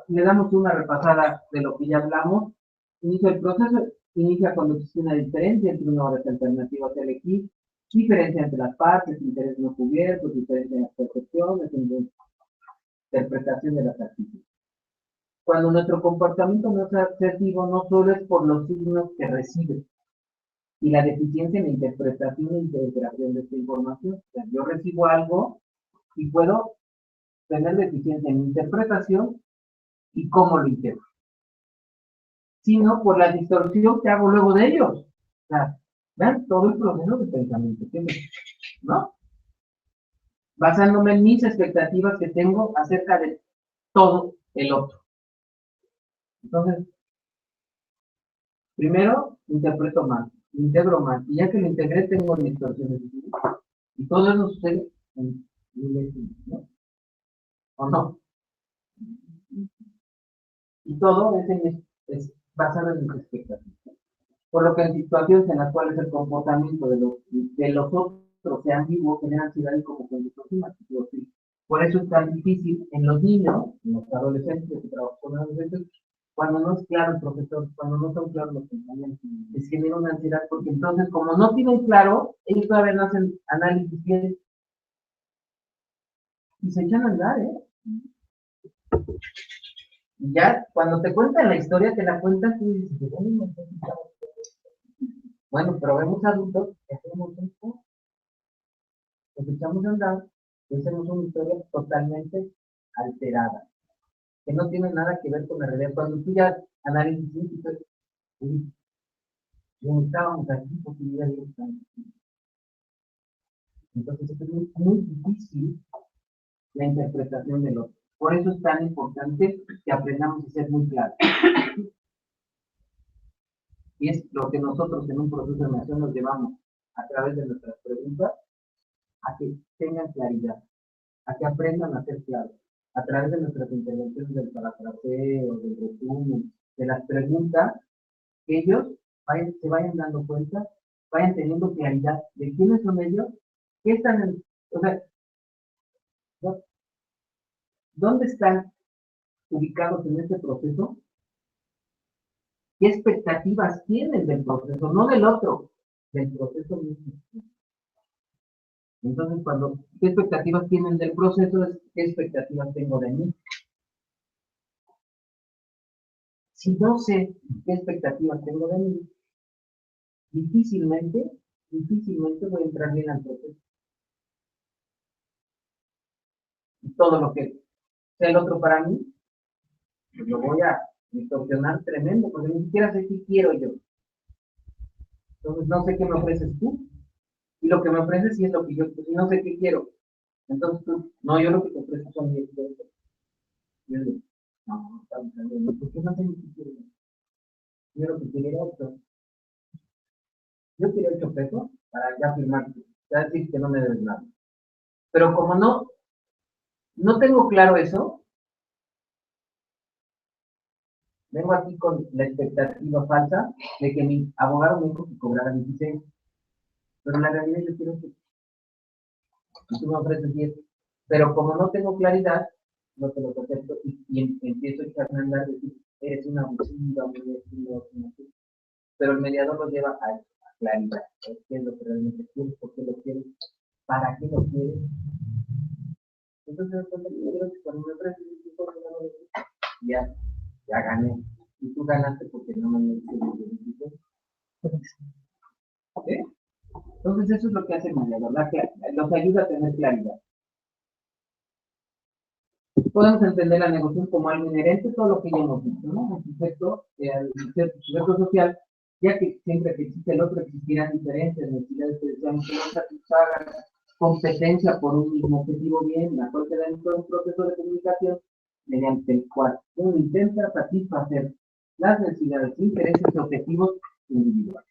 le damos una repasada de lo que ya hablamos. El proceso inicia cuando existe una diferencia entre una hora alternativa a elegir, diferencia entre las partes, intereses no cubiertos, diferencia en las percepciones, en la interpretación de las actitudes. Cuando nuestro comportamiento no es asertivo, no solo es por los signos que recibe y la deficiencia en la interpretación e integración de esta información. O sea, yo recibo algo y puedo tener deficiencia en mi interpretación y cómo lo integro, sino por la distorsión que hago luego de ellos. O sea, vean todo el proceso de pensamiento, ¿no? Basándome en mis expectativas que tengo acerca de todo el otro. Entonces, primero, interpreto mal, integro mal, y ya que lo integré, tengo distorsiones. Y todo eso sucede en ¿no? ¿O no? Y todo es basado en mis expectativas. Por lo que en situaciones en las cuales el comportamiento de los otros sea ambiguo, genera ansiedad y como conductos somáticos. ¿Sí? Por eso es tan difícil en los niños, en los adolescentes, que trabajan con adolescentes, cuando no es claro el profesor, cuando no son claros los pensamientos, les genera una ansiedad, porque entonces, como no tienen claro, ellos todavía no hacen análisis bien y se echan a andar, ¿eh? Y ya, cuando te cuentan la historia, te la cuentan y dices, bueno, pero vemos adultos que hacemos esto, nos echamos a andar y hacemos una historia totalmente alterada, que no tiene nada que ver con la realidad. Cuando tú ya analizas, no estábamos aquí porque ya estamos aquí. Entonces es muy, muy difícil la interpretación del otro. Por eso es tan importante que aprendamos a ser muy claros. Y es lo que nosotros en un proceso de formación nos llevamos a través de nuestras preguntas a que tengan claridad, a que aprendan a ser claros, a través de nuestras intervenciones del parafraseo, del resumen, de las preguntas, que ellos se vayan dando cuenta, vayan teniendo claridad de quiénes son ellos, qué están en, o sea, dónde están ubicados en este proceso, qué expectativas tienen del proceso, no del otro, del proceso mismo. Entonces, ¿qué expectativas tienen del proceso? ¿Qué expectativas tengo de mí? Si no sé qué expectativas tengo de mí, difícilmente voy a entrar bien al proceso. Y todo lo que sea el otro para mí, pues lo voy a distorsionar tremendo, porque ni siquiera sé qué quiero yo. Entonces no sé qué me ofreces tú. Y lo que me ofreces sí es lo que yo, pues no sé qué quiero. Entonces tú, no, yo lo que te ofrezco son 10 pesos. Yo digo, no, está bien, ¿por qué no sé ni qué quiero? Yo lo que quiero era esto. Yo quiero 8 pesos para ya firmarte, ya decir que no me debes nada. Pero como no tengo claro eso, vengo aquí con la expectativa falsa de que mi abogado me dijo que cobrara 16. Pero en la realidad yo quiero que tú me ofreces 10. Pero como no tengo claridad, no te lo acepto y empiezo a echarme a andar y decir, eres una abusiva, pero el mediador lo lleva a claridad. ¿Qué es lo que realmente quieres? ¿Por qué lo quieres? ¿Para qué lo quieres? Entonces, cuando me ofreces 10, ya gané. Y tú ganaste porque no me necesitas. ¿Sí? Entonces, eso es lo que hace el mediador, los ayuda a tener claridad. Podemos entender la negociación como algo inherente, todo lo que ya hemos dicho, ¿no? El sujeto social, ya que siempre que existe el otro existirán diferencias, necesidades que deseamos que no satisfagan, competencia por un mismo objetivo bien, la cual se da en todo un proceso de comunicación mediante el cual uno intenta satisfacer las necesidades, intereses y objetivos individuales.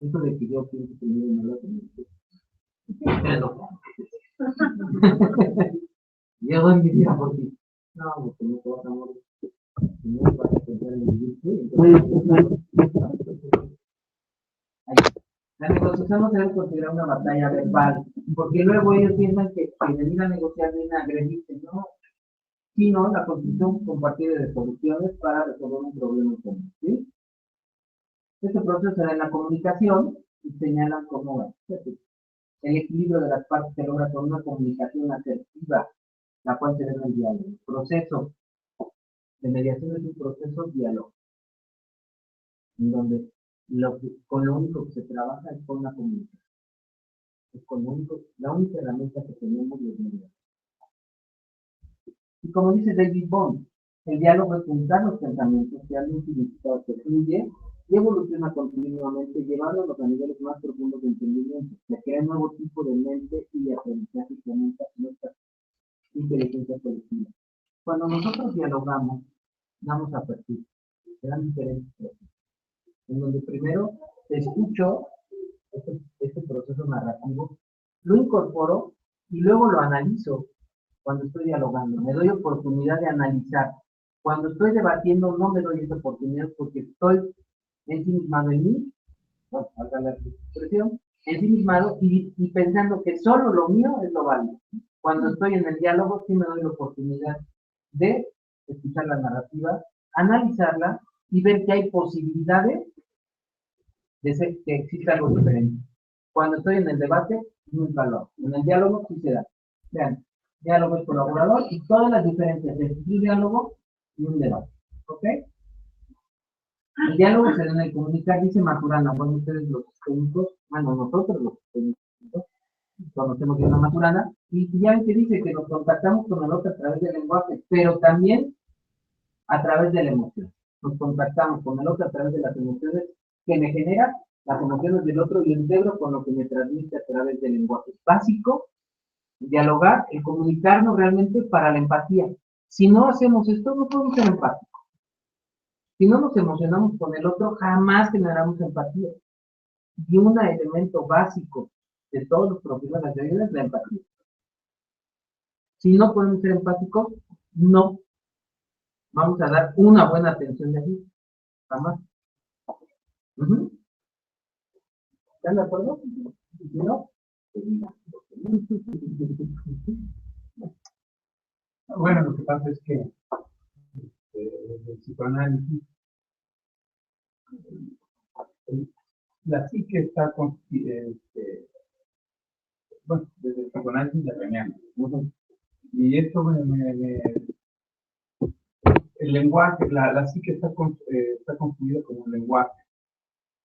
Eso de que yo pienso que no lo tengo. Yo doy mi vida por ti. No, porque no te vas a morir. No vas a pensar en vivir tú. La negociación no se debe considerar una batalla verbal, porque luego ellos piensan que venir a negociar viene a agredirse, ¿no? Sino la construcción compartida de soluciones para resolver un problema común, ¿sí? Este proceso se da en la comunicación y señalan cómo el equilibrio de las partes se logra con una comunicación asertiva, la cual se debe enviar. El proceso de mediación es un proceso diálogo, en donde con lo único que se trabaja es con la comunicación. Es con la única herramienta que tenemos los medios. Y como dice David Bond, el diálogo es juntar los pensamientos que han un significado que fluye y evoluciona continuamente, llevándolos a niveles más profundos de entendimiento, que crea un nuevo tipo de mente y de aprendizaje que aumenta nuestra inteligencia colectiva. Cuando nosotros dialogamos, damos apertura, se dan diferentes procesos, en donde primero escucho este proceso narrativo, lo incorporo y luego lo analizo cuando estoy dialogando. Me doy oportunidad de analizar. Cuando estoy debatiendo no me doy esa oportunidad porque estoy ensimismado en mí, bueno, valga la expresión, ensimismado y pensando que solo lo mío es lo válido. Cuando estoy en el diálogo, sí me doy la oportunidad de escuchar la narrativa, analizarla y ver que hay posibilidades de que exista algo diferente. Cuando estoy en el debate, nunca lo hago. En el diálogo sí se da. Vean, diálogo es colaborador y todas las diferencias entre un diálogo y un debate. ¿Ok? El diálogo se da en el comunicar, dice Maturana. Bueno, ustedes los técnicos, bueno, nosotros los técnicos, conocemos bien a Maturana, y ya ven que dice que nos contactamos con el otro a través del lenguaje, pero también a través de la emoción. Nos contactamos con el otro a través de las emociones que me genera, las emociones del otro y lo integro con lo que me transmite a través del lenguaje. Es básico dialogar, el comunicarnos realmente para la empatía. Si no hacemos esto, no podemos ser empáticos. Si no nos emocionamos con el otro, jamás generamos empatía. Y un elemento básico de todos los profesionales de la vida es la empatía. Si no podemos ser empáticos, no vamos a dar una buena atención de aquí. Jamás. ¿Están de acuerdo? Si no, bueno, lo que pasa es que el psicoanálisis, la psique está bueno, desde el psicoanálisis la planeamos. Y esto el lenguaje, la psique está construida como un lenguaje,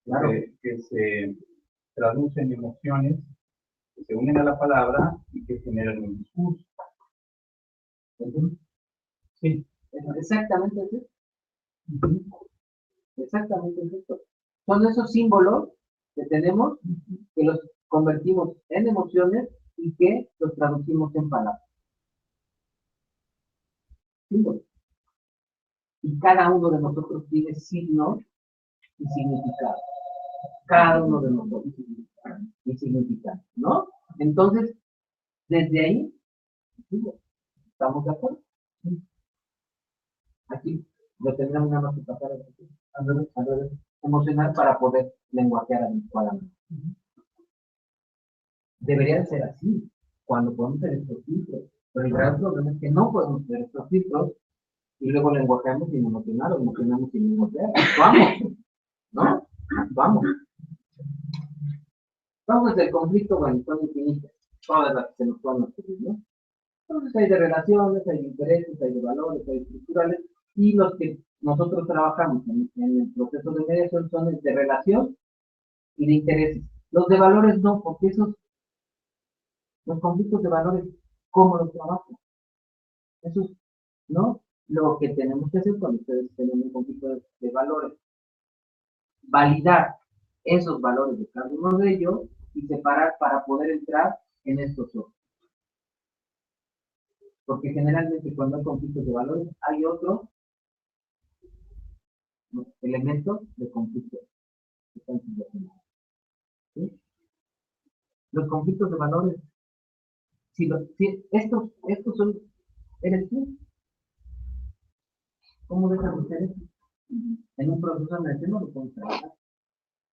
claro, que se traduce en emociones que se unen a la palabra y que generan un discurso. Sí, exactamente eso. Exactamente eso. Son esos símbolos que tenemos, que los convertimos en emociones y que los traducimos en palabras. Símbolos. Y cada uno de nosotros tiene signos y significados. Cada uno de nosotros y significado, ¿no? Entonces, desde ahí, ¿estamos de acuerdo? Aquí lo tendremos nada más que pasar al revés, emocional para poder lenguajear adecuadamente. Debería de ser así, cuando podemos tener estos filtros, pero el gran problema es que no podemos tener estos filtros y luego lenguajeamos sin emocionar o emocionamos sin lenguajear. Vamos, ¿no? Vamos. Vamos desde el conflicto, bueno, son infinitas, todas las que se nos puedan ocurrir, ¿no? Entonces hay de relaciones, hay de intereses, hay de valores, hay de estructurales, y los que nosotros trabajamos en el proceso de mediación son de relación y de intereses. Los de valores no, porque esos, los conflictos de valores, ¿cómo los trabajan? Eso es, ¿no? Lo que tenemos que hacer cuando ustedes tienen un conflicto de valores. Validar esos valores de cada uno de ellos y separar para poder entrar en estos otros. Porque generalmente cuando hay conflictos de valores hay otros elementos de conflicto que están relacionados. ¿Sí? Los conflictos de valores, si estos son, eres tú, ¿cómo dejas de ser eso? En un proceso de mediación no lo puedes trabajar.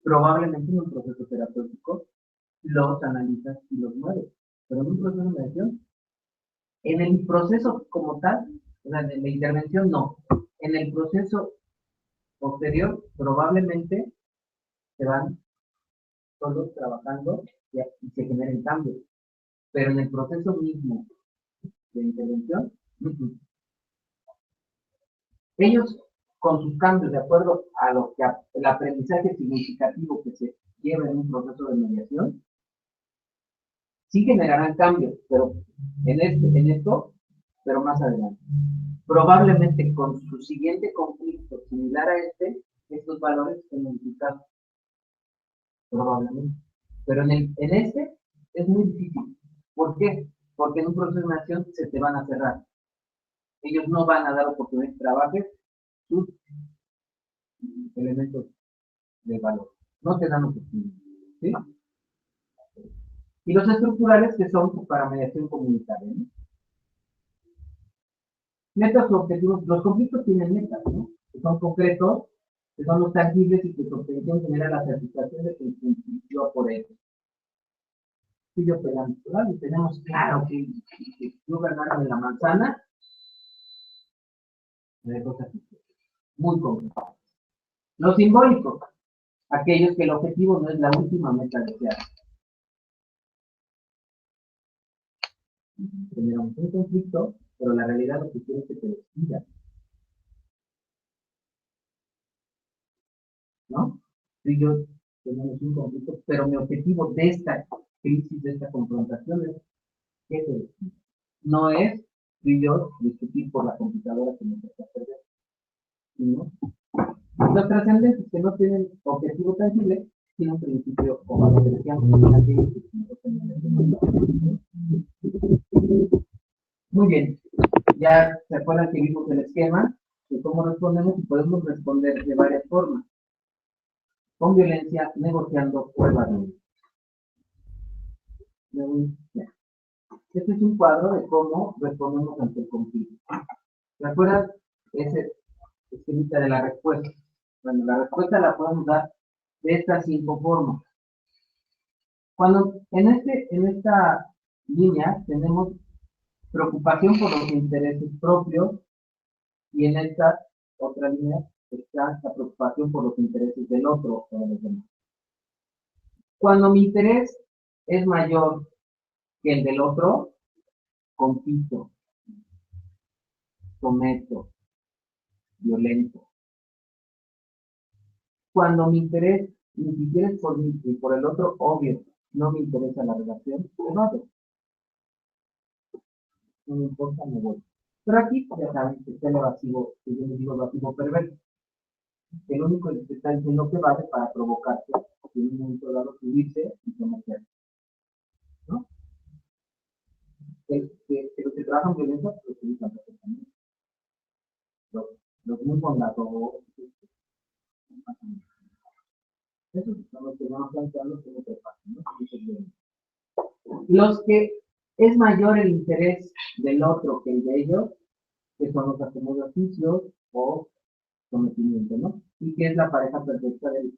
Probablemente en un proceso terapéutico los analizas y los mueves, pero en un proceso de mediación, en el proceso como tal, en la intervención no, en el proceso posterior probablemente se van todos trabajando y se generen cambios, pero en el proceso mismo de intervención, ellos con sus cambios de acuerdo a lo que el aprendizaje significativo que se lleva en un proceso de mediación, sí generarán cambios, pero en esto, pero más adelante. Probablemente con su siguiente conflicto similar a estos valores se modifican. Probablemente. Pero en este es muy difícil. ¿Por qué? Porque en un proceso de mediación se te van a cerrar. Ellos no van a dar oportunidad de trabajo sus elementos de valor. No te dan oportunidad. ¿Sí? Y los estructurales que son para mediación comunitaria, ¿no? Metas o objetivos. Los conflictos tienen metas, ¿no? Que son concretos que son los tangibles y que su obtención genera la satisfacción de que se cumplió por ellos. Y yo pegando, ¿verdad? Y tenemos claro que yo ganarme la manzana, de cosas muy complicadas. Lo simbólico, aquellos que el objetivo no es la última meta deseada. Generamos un conflicto, pero la realidad lo que quiere es que te despidas, ¿no? Tú y yo tenemos un conflicto, pero mi objetivo de esta crisis, de esta confrontación es que te despidas. No es tú y yo discutir por la computadora que nos está perdiendo, ¿no? Los trascendentes que no tienen objetivo tangible tienen un principio o valor de Muy bien, ya se acuerdan que vimos el esquema de cómo respondemos y podemos responder de varias formas. Con violencia, negociando o evadiendo. Este es un cuadro de cómo respondemos ante el conflicto. ¿Se acuerdan? Ese esquemita de la respuesta. Bueno, la respuesta la podemos dar de estas 5 formas. Cuando en esta línea tenemos preocupación por los intereses propios y en esta otra línea está la preocupación por los intereses del otro o de los demás. Cuando mi interés es mayor que el del otro, compito, someto, violento. Cuando mi interés ni siquiera es por mí y por el otro, obvio, no me interesa la relación, evado. No me importa, me voy. Pero aquí ya saben que está el evasivo, que yo les digo evasivo perverso. El único que está diciendo que vale para provocarte en un momento dado subirse y someterse, ¿no? Que los que trabajan violencia lo utilizan perfectamente. Los muy bondadosos, esos son los que van planteando cómo se pasa, ¿no? Los que es mayor el interés del otro que el de ellos, que son los acomodaciones o sometimiento, ¿no? Y que es la pareja perfecta del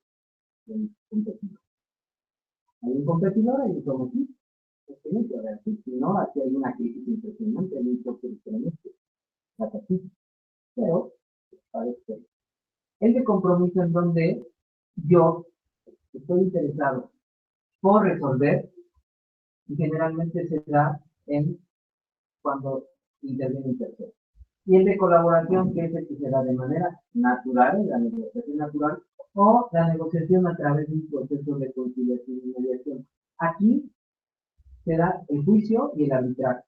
competidor. Hay un competidor, hay un sometido. A ver, si no, aquí hay una crisis impresionante, hay un choque diferente. Pero, parece el de compromiso en donde yo estoy interesado por resolver y generalmente se da en cuando interviene un tercero. Y el de colaboración, que es el que se da de manera natural, la negociación natural, o la negociación a través de un proceso de conciliación y mediación. Aquí se da el juicio y el arbitraje.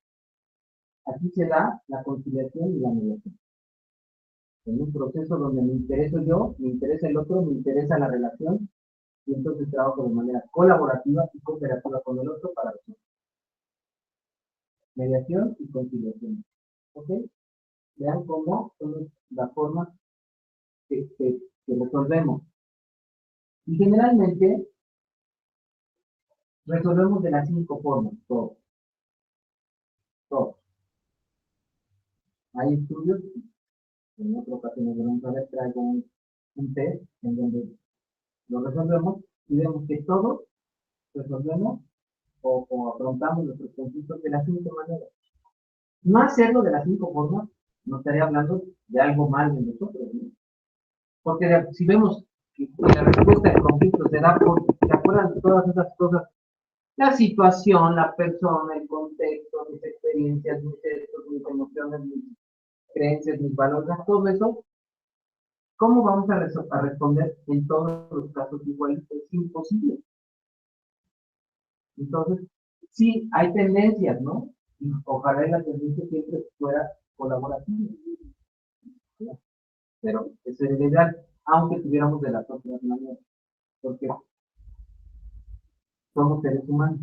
Aquí se da la conciliación y la mediación. En un proceso donde me intereso yo, me interesa el otro, me interesa la relación, y entonces trabajo de manera colaborativa y cooperativa con el otro para resolver. Mediación y conciliación. ¿Ok? Vean cómo son las formas que resolvemos. Y generalmente resolvemos de las 5 formas, todo. Todo. Hay estudios, en otra ocasión nos vamos a ver, traigo un test en donde lo resolvemos y vemos que todos resolvemos o afrontamos nuestros conflictos de las 5 maneras. No hacerlo de las 5 formas nos estaría hablando de algo mal de nosotros, ¿no? Porque si vemos que la respuesta al conflicto se da por, ¿se acuerdan de todas esas cosas? La situación, la persona, el contexto, mis experiencias, mis gestos, mis emociones, mis creencias, mis valores, todo eso. ¿Cómo vamos a responder en todos los casos igual? Es imposible. Entonces, sí, hay tendencias, ¿no? Y ojalá la tendencia siempre fuera colaborativa. ¿Sí? Pero eso es ideal, aunque tuviéramos de las otras maneras. Porque somos seres humanos.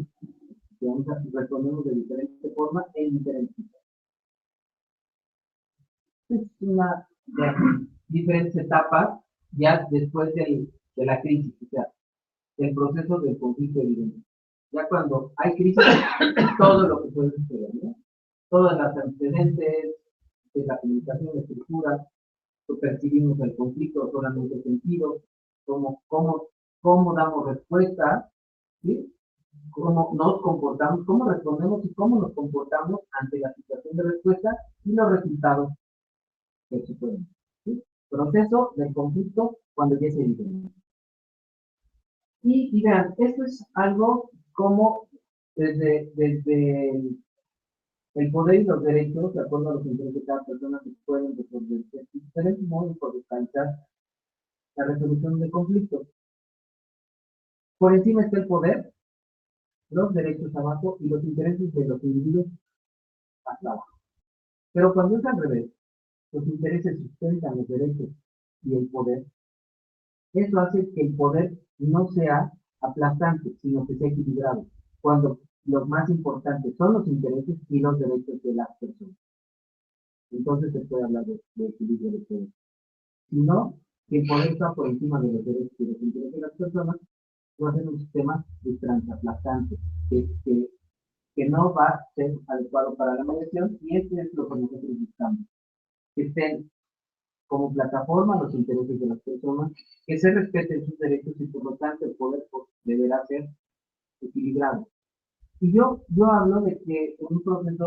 Que vamos a respondemos de diferente forma en diferentes situaciones. Es una de diferentes etapas ya después de la crisis, o sea, el proceso del conflicto evidente. Ya cuando hay crisis, todo lo que puede suceder, ¿no? Todas las antecedentes, la comunicación, la estructura, percibimos el conflicto, solamente sentido, cómo damos respuesta, ¿sí? Cómo nos comportamos, cómo respondemos y cómo nos comportamos ante la situación de respuesta y los resultados que suceden. ¿Sí? Proceso del conflicto cuando ya se vive. Y vean, esto es algo como desde el poder y los derechos, de acuerdo a los intereses de cada persona, que pueden resolver diferentes modos por descansar la resolución de conflictos. Por encima está el poder, los derechos abajo y los intereses de los individuos hasta abajo. Pero cuando es al revés, los intereses sustentan los derechos y el poder, eso hace que el poder no sea aplastante, sino que sea equilibrado, cuando los más importantes son los intereses y los derechos de las personas. Entonces se puede hablar de equilibrio de poder. Si no, que el poder está por encima de los derechos y los intereses de las personas, va a ser un sistema de transatlantante que no va a ser adecuado para la mediación, y este es lo que nosotros buscamos. Que estén como plataforma los intereses de las personas, que se respeten sus derechos y por lo tanto el poder deberá ser equilibrado. Y yo hablo de que en un proceso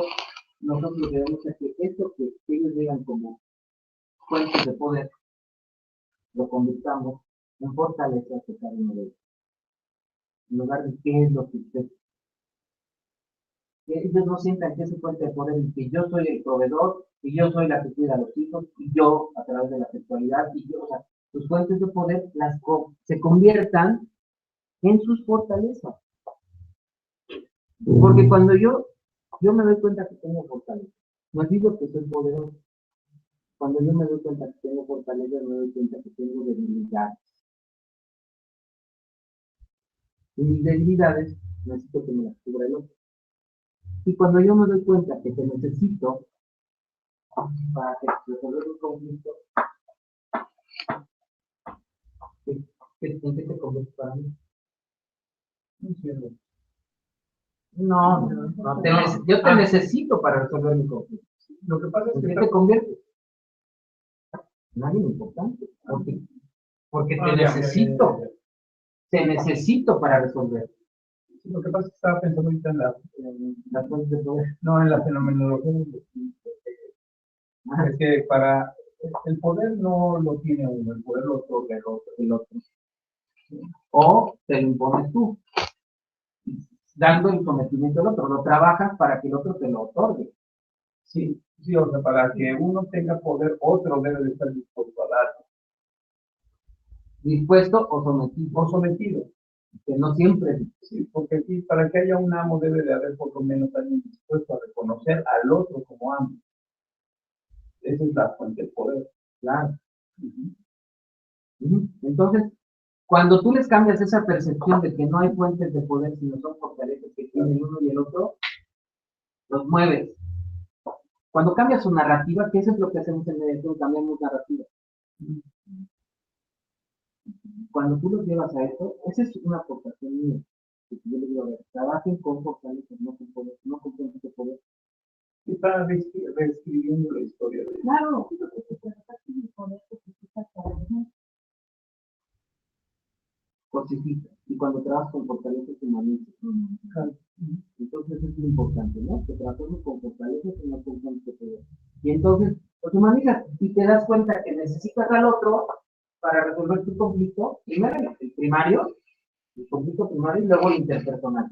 nosotros debemos hacer que esto que ellos llegan como fuentes de poder, lo convirtamos en fortalezas de cada uno de ellos. En lugar de qué es lo que usted, que ellos no sientan que es su fuente de poder y que yo soy el proveedor, y yo soy la que cuida a los hijos, y yo a través de la sexualidad, y yo, o sea, sus fuentes de poder se conviertan en sus fortalezas. Porque cuando yo me doy cuenta que tengo fortaleza, no digo que soy poderoso. Cuando yo me doy cuenta que tengo fortaleza, me doy cuenta que tengo debilidades. Y mis debilidades necesito que me las cubra el otro. Y cuando yo me doy cuenta que te necesito para resolver un conflicto, ¿en qué te convierte para mí? Yo te necesito para resolver mi conflicto. Lo que pasa es ¿En que qué te conviertes? En alguien importante. Porque te necesito para resolver. Lo que pasa es que estaba pensando ahorita en las fuentes de poder, no en la fenomenología. Es que para el poder no lo tiene uno, el poder lo otorga el otro. O te lo impones tú, dando el sometimiento al otro, lo trabajas para que el otro te lo otorgue. Sí, sí, o sea, para que uno tenga poder, otro debe de estar dispuesto a dar. Dispuesto o sometido. O sometido. Que no siempre. Sí, porque sí, para que haya un amo debe de haber por lo menos alguien dispuesto a reconocer al otro como amo. Esa es la fuente del poder. Claro. Entonces, cuando tú les cambias esa percepción de que no hay fuentes de poder, sino son fortalezas que tienen uno y el otro, los mueves. Cuando cambias su narrativa, que eso es lo que hacemos en mediación, cambiamos narrativa. Cuando tú los llevas a eso, esa es una aportación mía. Que yo les digo, a ver, trabajen con fortalezas, no con poder, no con fuentes de poder. Está reescribiendo la historia de Claro. Cosifica. Y cuando trabajas con fortalezas, humanizas. Entonces es muy importante, ¿no? Que trabajemos con fortalezas y no con fuentes de poder. Y entonces, pues humanizas y te das cuenta que necesitas al otro para resolver tu conflicto. Primero el primario, el conflicto primario, y luego el interpersonal.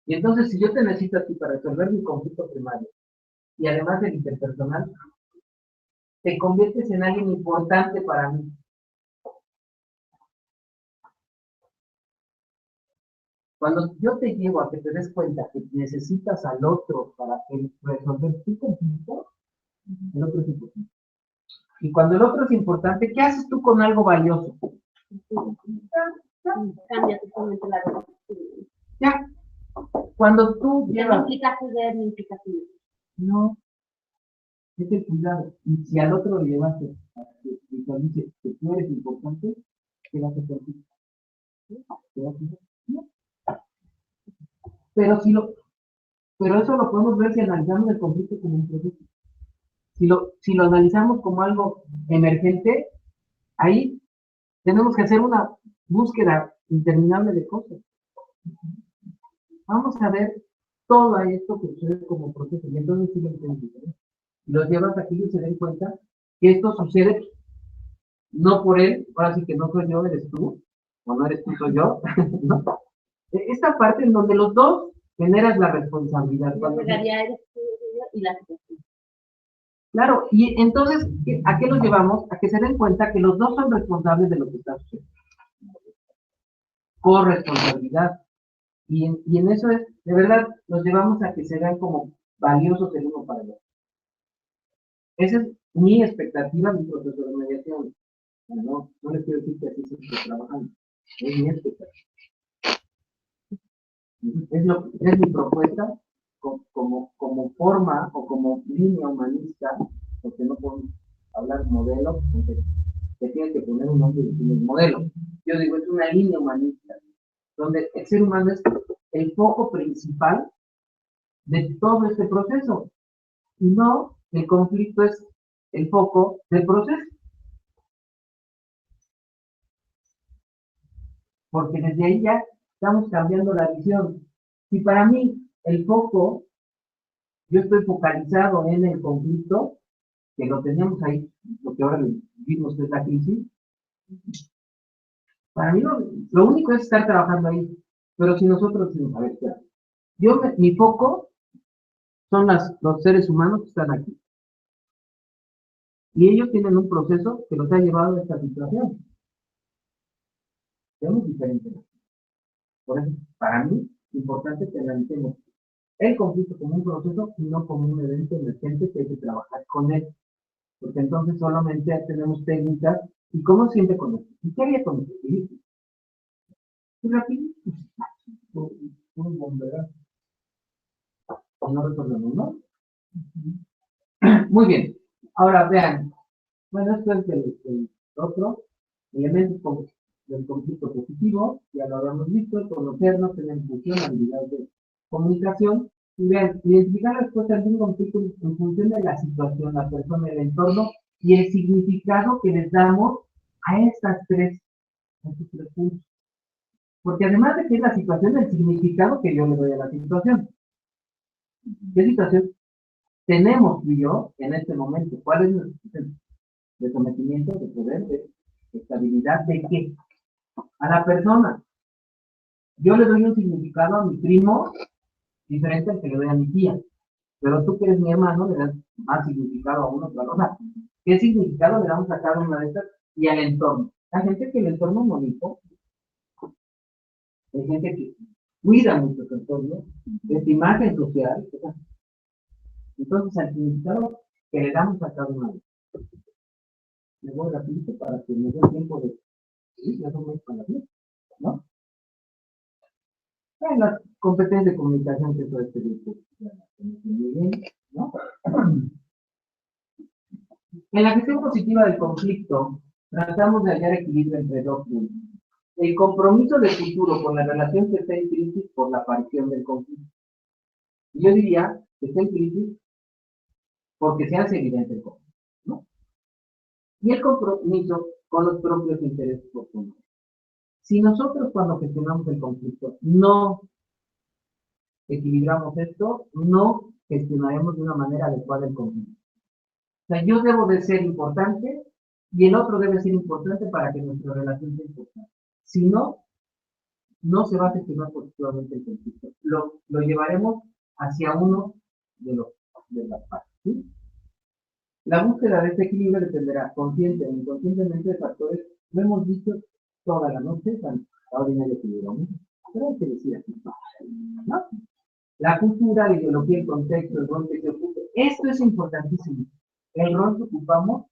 Y entonces, si yo te necesito a ti para resolver mi conflicto primario, y además del interpersonal, te conviertes en alguien importante para mí. Cuando yo te llevo a que te des cuenta que necesitas al otro para resolver tu conflicto, el otro es importante. Y cuando el otro es importante, ¿qué haces tú con algo valioso? Cambia totalmente la verdad. Ya. Cuando tú Ya no implica ceder ni implica ceder. no, es el cuidado. Y si al otro le llevas a que dice que tú eres importante, ¿qué vas a hacer tú? ¿Qué vas a hacer? No. Pero eso lo podemos ver si analizamos el conflicto como un proceso. si lo analizamos como algo emergente, ahí tenemos que hacer una búsqueda interminable de cosas. Vamos a ver todo esto que sucede como proceso, y entonces sí lo entiendes, ¿eh? Los llevas aquí y se den cuenta que esto sucede no por él, ahora sí que no soy yo, eres tú, o no eres tú, soy yo, ¿no? Esta parte en donde los dos generas la responsabilidad. Y la situación. Claro, y entonces, ¿a qué los llevamos? A que se den cuenta que los dos son responsables de lo que está sucediendo. Corresponsabilidad. Y en eso es, de verdad, los llevamos a que se vean como valiosos el uno para el otro. Esa es mi expectativa, mi proceso de mediación. No les quiero decir que así se está trabajando. Es mi expectativa. Es mi propuesta como forma o como línea humanista, porque no podemos hablar modelo, porque se tiene que poner un nombre y decir el modelo. Yo digo, es una línea humanista, donde el ser humano es el foco principal de todo este proceso, y no el conflicto es el foco del proceso. Porque desde ahí ya estamos cambiando la visión. Si para mí el foco, yo estoy focalizado en el conflicto, que lo teníamos ahí, lo que ahora vimos que es la crisis, para mí lo único es estar trabajando ahí. Pero si nosotros decimos, a ver, espera, mi foco son los seres humanos que están aquí. Y ellos tienen un proceso que los ha llevado a esta situación. Es muy diferente. Por eso, para mí, es importante que analicemos el conflicto como un proceso y no como un evento emergente que hay que trabajar con él. Porque entonces solamente tenemos técnicas. ¿Y cómo siente con esto? ¿Y qué haría con esto? Y rápido, un bomberazo. No resolvemos, ¿no? Muy bien. Ahora vean. Bueno, esto es el otro elemento del conflicto positivo. Ya lo habíamos visto, conocernos, tener función, habilidad de comunicación. Y vean, identificar las respuestas de un conflicto en función de la situación, la persona, el entorno y el significado que les damos a estos tres puntos. Porque además de que es la situación, el significado que yo le doy a la situación. ¿Qué situación tenemos tú y yo en este momento? ¿Cuál es nuestra situación? De sometimiento, de poder, de estabilidad, ¿de qué? A la persona. Yo le doy un significado a mi primo diferente al que le doy a mi tía. Pero tú que eres mi hermano, le das más significado a uno que a otro. ¿Qué significado le damos a cada una de estas? Y al entorno. Hay gente que el entorno no le importa. Hay gente que cuida mucho su entorno, es imagen social. Entonces, al significado que le damos a cada una de estas. Le voy rapidito para que me dé tiempo de... Sí, ya somos para la vida, ¿no? En las competencias de comunicación que todo este grupo muy bien, ¿no? En la gestión positiva del conflicto, tratamos de hallar equilibrio entre dos puntos. El compromiso de futuro con la relación que está en crisis por la aparición del conflicto. Yo diría que está en crisis porque se hace evidente el conflicto, ¿no? Y el compromiso con los propios intereses profundos. Si nosotros cuando gestionamos el conflicto no equilibramos esto, no gestionaremos de una manera adecuada el conflicto. O sea, yo debo de ser importante y el otro debe ser importante para que nuestra relación sea importante. Si no, no se va a gestionar positivamente el conflicto. Lo llevaremos hacia uno de las partes. ¿Sí? La búsqueda de este equilibrio dependerá consciente o inconscientemente de factores, lo hemos dicho toda la noche, ahora viene el equilibrio, ¿no? Pero hay que decir aquí, ¿no? La cultura, la ideología, el contexto, el rol que se ocupe. Esto es importantísimo. El rol que ocupamos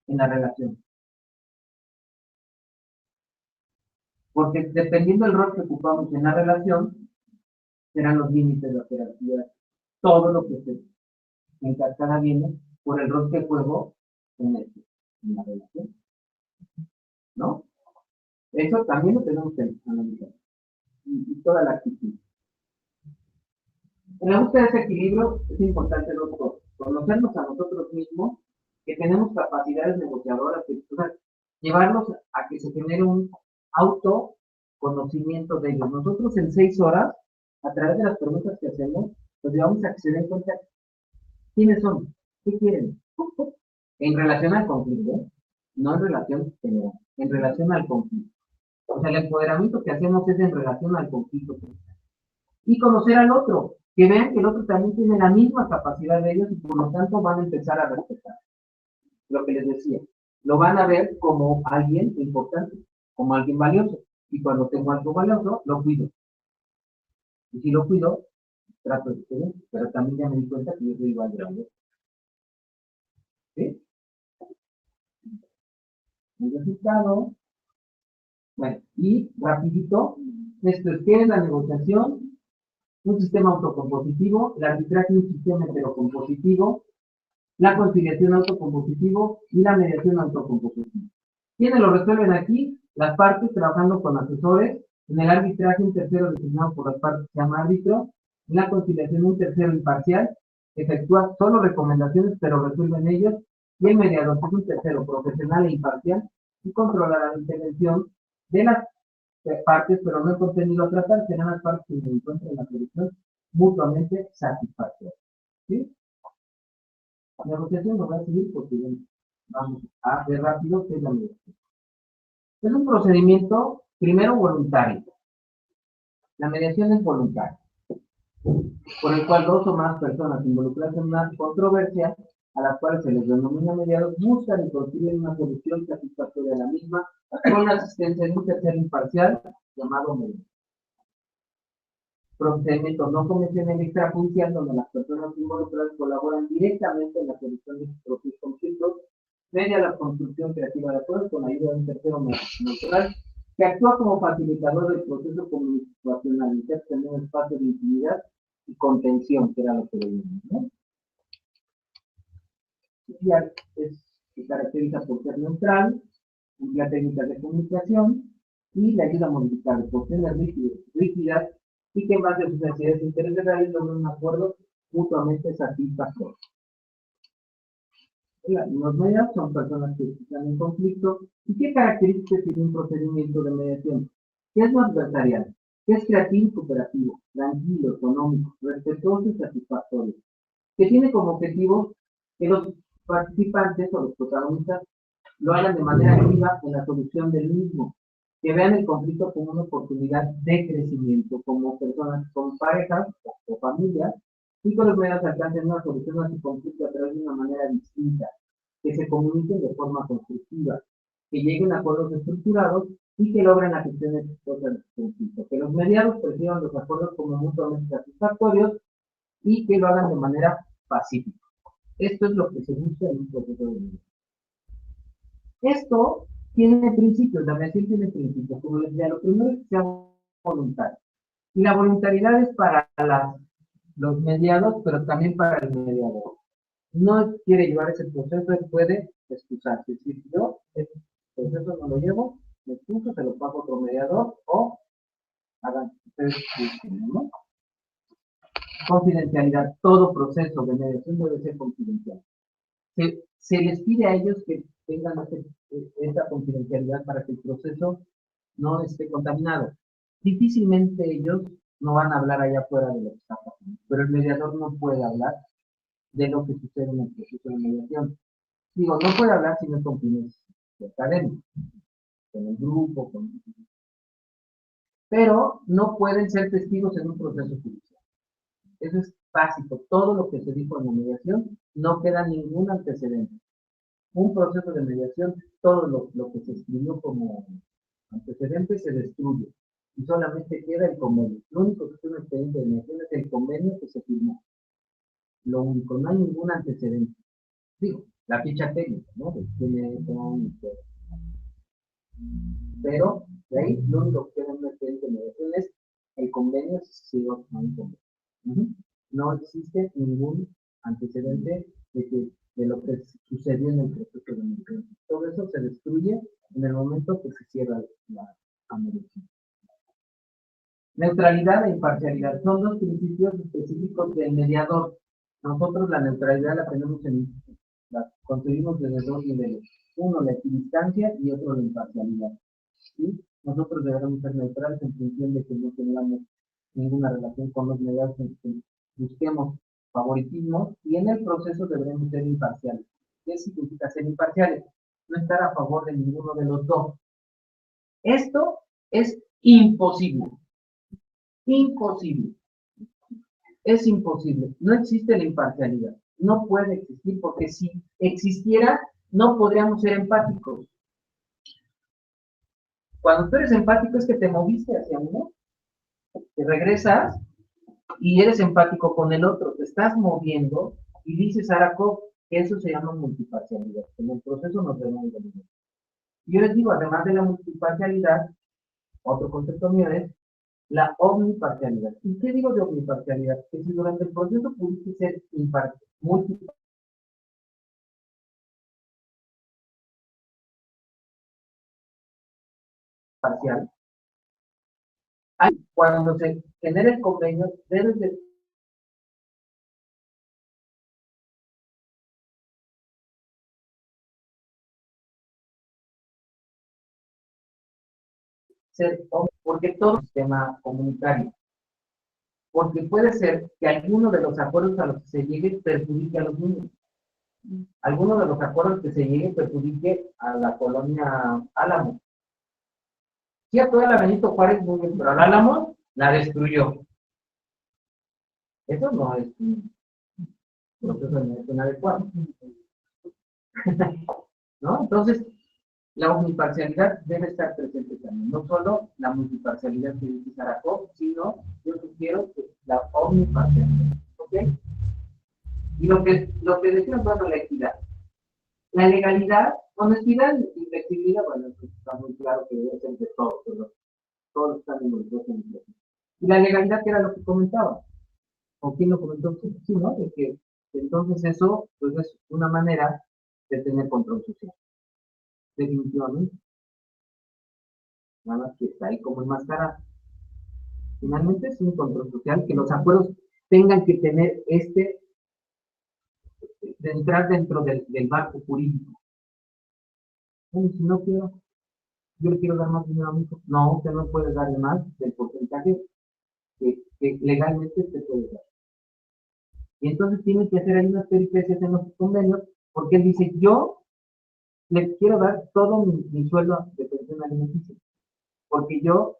en la relación. Porque dependiendo del rol que ocupamos en la relación, serán los límites de la jerarquía. Todo lo que se encascada viene por el rol que juego en la relación. ¿No? Eso también lo tenemos que analizar. Y toda la actitud. En la búsqueda de ese equilibrio es importante dos cosas. conocernos a nosotros mismos, que tenemos capacidades negociadoras, o sea, llevarlos a que se genere un autoconocimiento de ellos. Nosotros en 6 horas, a través de las preguntas que hacemos, pues llevamos a que se den cuenta quiénes son, qué quieren, en relación al conflicto, ¿eh? No en relación general, en relación al conflicto. O sea, el empoderamiento que hacemos es en relación al conflicto. Y conocer al otro, que vean que el otro también tiene la misma capacidad de ellos y por lo tanto van a empezar a respetar. Lo que les decía, lo van a ver como alguien importante, como alguien valioso. Y cuando tengo algo valioso, lo cuido. Y si lo cuido, trato de tener, pero también ya me di cuenta que yo soy igual de valioso. ¿Sí? El resultado, bueno, y rapidito, esto es ¿qué es la negociación? Un sistema autocompositivo, el arbitraje un sistema heterocompositivo, la conciliación autocompositivo y la mediación autocompositivo. ¿Quiénes lo resuelven aquí? Las partes trabajando con asesores, en el arbitraje un tercero designado por las partes se llama árbitro, en la conciliación un tercero imparcial, efectúa solo recomendaciones pero resuelven ellos, y el mediador es un tercero profesional e imparcial y controlará la intervención de las partes, pero no el contenido a tratar, serán las partes que se encuentren en la solución mutuamente satisfactoria. ¿Sí? La negociación lo va a seguir porque vamos a ver rápido qué es la negociación. Es un procedimiento, primero, voluntario. La mediación es voluntaria, por el cual dos o más personas involucradas en una controversia, a las cuales se les denomina mediados, buscan y construyen una solución satisfactoria de la misma, con la asistencia de un tercero imparcial llamado mediador. Procedimiento no convencional extrajudicial, donde las personas involucradas colaboran directamente en la solución de sus propios conflictos, media la construcción creativa de acuerdos con la ayuda de un tercero neutral, que actúa como facilitador del proceso comunicacional, en un espacio de intimidad y contención, que era lo que veíamos, ¿no? Se caracteriza por ser neutral, emplea técnicas de comunicación y le ayuda a modificar por tener rígidas y que en base a sus necesidades e intereses reales logren un acuerdo mutuamente satisfactorio. Los mediadores son personas que están en conflicto. ¿Y qué características tiene un procedimiento de mediación? ¿Qué es lo adversarial? ¿Qué es creativo y cooperativo? Tranquilo, económico, respetuoso y satisfactorio. Que tiene como objetivo que los participantes o los protagonistas lo hagan de manera activa en la solución del mismo, que vean el conflicto como una oportunidad de crecimiento, como personas, como parejas o familias, y que los medios alcancen una solución a su conflicto a través de una manera distinta, que se comuniquen de forma constructiva, que lleguen a acuerdos estructurados y que logren la gestión exitosa de su conflicto, que los mediados perciban los acuerdos como mutuamente satisfactorios y que lo hagan de manera pacífica. Esto es lo que se busca en un proceso de mediación. Esto tiene principios, la mediación tiene principios, como les decía, lo primero es que sea voluntario. Y la voluntariedad es para los mediados, pero también para el mediador. No quiere llevar ese proceso, él puede excusarse. Es decir, yo ese proceso no lo llevo, me excuso, se lo pago a otro mediador o hagan ustedes, ¿no? Confidencialidad. Todo proceso de mediación debe ser confidencial. Se les pide a ellos que tengan esta confidencialidad para que el proceso no esté contaminado. Difícilmente ellos no van a hablar allá afuera de lo que está pasando, pero el mediador no puede hablar de lo que sucede en el proceso de mediación. Digo, no puede hablar si no es con fines académicos, con el grupo, pero no pueden ser testigos en un proceso judicial. Eso es básico. Todo lo que se dijo en la mediación no queda ningún antecedente. Un proceso de mediación, todo lo que se escribió como antecedente se destruye y solamente queda el convenio. Lo único que es un expediente de mediación es el convenio que se firmó. Lo único, no hay ningún antecedente. Digo, la ficha técnica, ¿no? De quién son, pero de ahí lo único que queda en un expediente de mediación es el convenio si se sigue un convenio. No existe ningún antecedente de lo que sucedió en el proceso de mediación. Todo eso se destruye en el momento que se cierra la mediación. Neutralidad e imparcialidad son dos principios específicos del mediador. Nosotros la neutralidad la tenemos la conseguimos desde dos niveles. Uno, la equidistancia y otro, la imparcialidad. ¿Sí? Nosotros debemos ser neutrales en función de que no tengamos ninguna relación con los medios, que busquemos favoritismo y en el proceso deberemos ser imparciales. ¿Qué significa ser imparciales? No estar a favor de ninguno de los dos. Esto es imposible. Imposible. Es imposible. No existe la imparcialidad. No puede existir porque si existiera, no podríamos ser empáticos. Cuando tú eres empático es que te moviste hacia uno, te regresas y eres empático con el otro, te estás moviendo y dices Arakov que eso se llama multiparcialidad. En el proceso nos vemos de nuevo. Yo les digo, además de la multiparcialidad, otro concepto mío es la omniparcialidad. ¿Y qué digo de omniparcialidad? Que si durante el proceso pudiste ser multiparcial, cuando se genere el convenio, debes de ser, porque todo es un sistema comunitario. Porque puede ser que alguno de los acuerdos a los que se llegue perjudique a los niños. Alguno de los acuerdos que se llegue perjudique a la colonia Álamo. Sí, a toda la Benito Juárez muy bien, pero al Álamo la destruyó. Eso no es un proceso adecuado. ¿No? Entonces, la omniparcialidad debe estar presente también. No solo la multiparcialidad que dice Arakov, sino yo sugiero que la omniparcialidad. ¿Ok? Y lo que decimos, bueno, la equidad. La legalidad, honestidad y flexibilidad, bueno, está muy claro que debe ser de todos, pero todos están involucrados en el proceso. Y la legalidad, que era lo que comentaba, o quién lo comentó, sí, ¿no? De que entonces eso, pues es una manera de tener control social. Definitivamente. Nada más que está ahí como enmascarado. Finalmente es un control social que los acuerdos tengan que tener de entrar dentro del marco jurídico. Bueno, si no quiero, yo le quiero dar más dinero a mi hijo. No, usted no puede darle más del porcentaje que legalmente se puede dar. Y entonces tiene que hacer ahí unas peripecias en los convenios, porque él dice, yo le quiero dar todo mi sueldo de pensión alimenticia, porque yo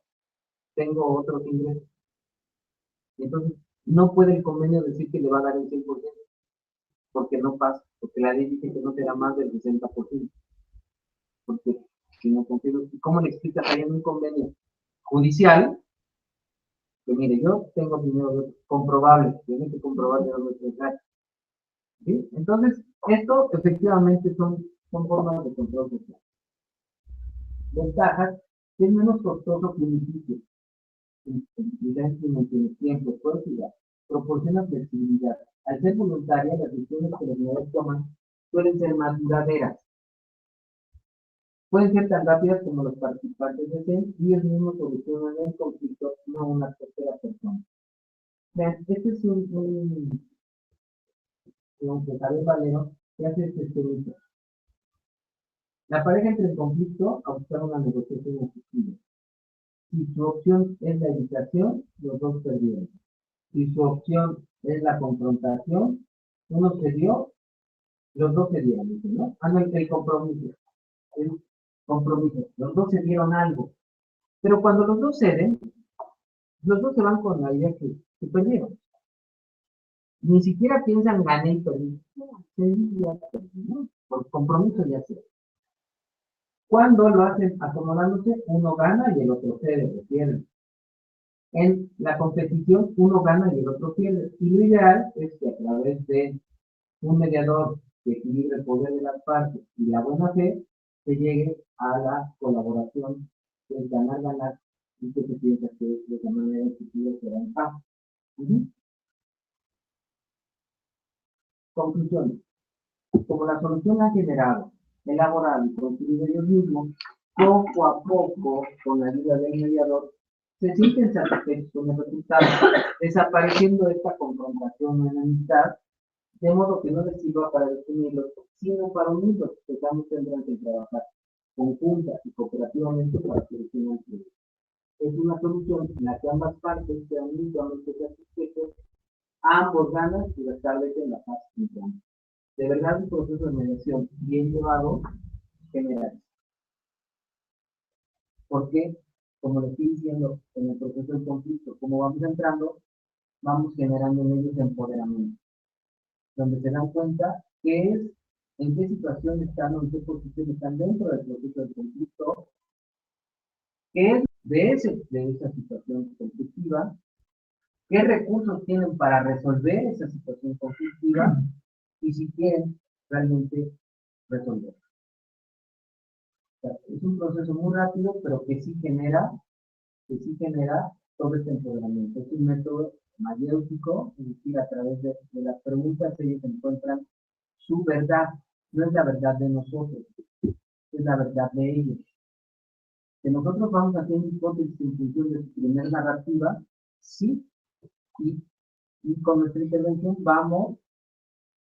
tengo otros ingresos. Entonces, no puede el convenio decir que le va a dar el 100%, porque no pasa, porque la ley dice que no será más del 60%. Porque si no confío, ¿cómo le explicas ahí en un convenio judicial? Que mire, yo tengo dinero comprobable, tiene que comprobar de dónde se trae. ¿Sí? Entonces, esto efectivamente son formas de control social. Ventajas, que es menos costoso que un edificio. No tiene tiempo, velocidad, proporciona flexibilidad. Al ser voluntaria, las decisiones que los medios toman suelen ser más duraderas. Pueden ser tan rápidas como los participantes deseen y ellos mismos solucionan el conflicto, no una tercera persona. Vean, este es un Javier Valero que hace este experimento. La pareja entra en conflicto a buscar una negociación efectiva. Si su opción es la evitación, los dos perdieron. Si su opción es la confrontación, uno cedió, los dos cedieron, ¿no? Ah, no, el compromiso. El compromiso. Los dos cedieron algo. Pero cuando los dos ceden, los dos se van con la idea que perdieron. Ni siquiera piensan gané y perdí. ¿No? Por compromiso ya sé. Cuando lo hacen acomodándose, uno gana y el otro pierde. En la competición, uno gana y el otro pierde. Y lo ideal es que a través de un mediador que equilibre el poder de las partes y la buena fe, se llegue a la colaboración, que es ganar, y que se piensa que de esa manera efectiva será en paz. Conclusión. Como la solución ha generado, elaborado y construido ellos mismos, poco a poco, con la ayuda del mediador, se sienten satisfechos con el resultado, desapareciendo esta confrontación o enemistad de modo que no les sirva para definirlos, sino para unirlos, pues ambos tendrán que trabajar conjunta y cooperativamente para solucionar el problema. Es una solución en la que ambas partes sean mutuamente satisfechos, ambos ganan y restablecen la paz interna. De verdad, un proceso de mediación bien llevado genera eso. Porque, como le estoy diciendo, en el proceso del conflicto, como vamos entrando, vamos generando en ellos empoderamiento, donde se dan cuenta qué es, en qué situación están o en qué posición están dentro del proceso del conflicto, qué es de esa situación conflictiva, qué recursos tienen para resolver esa situación conflictiva y si quieren realmente resolver. O sea, es un proceso muy rápido, pero que sí genera todo este empoderamiento. Es un método mayéutico, es decir, a través de las preguntas ellos encuentran su verdad. No es la verdad de nosotros, es la verdad de ellos. Que nosotros vamos haciendo hipótesis en función de su primera narrativa, sí, y con nuestra intervención vamos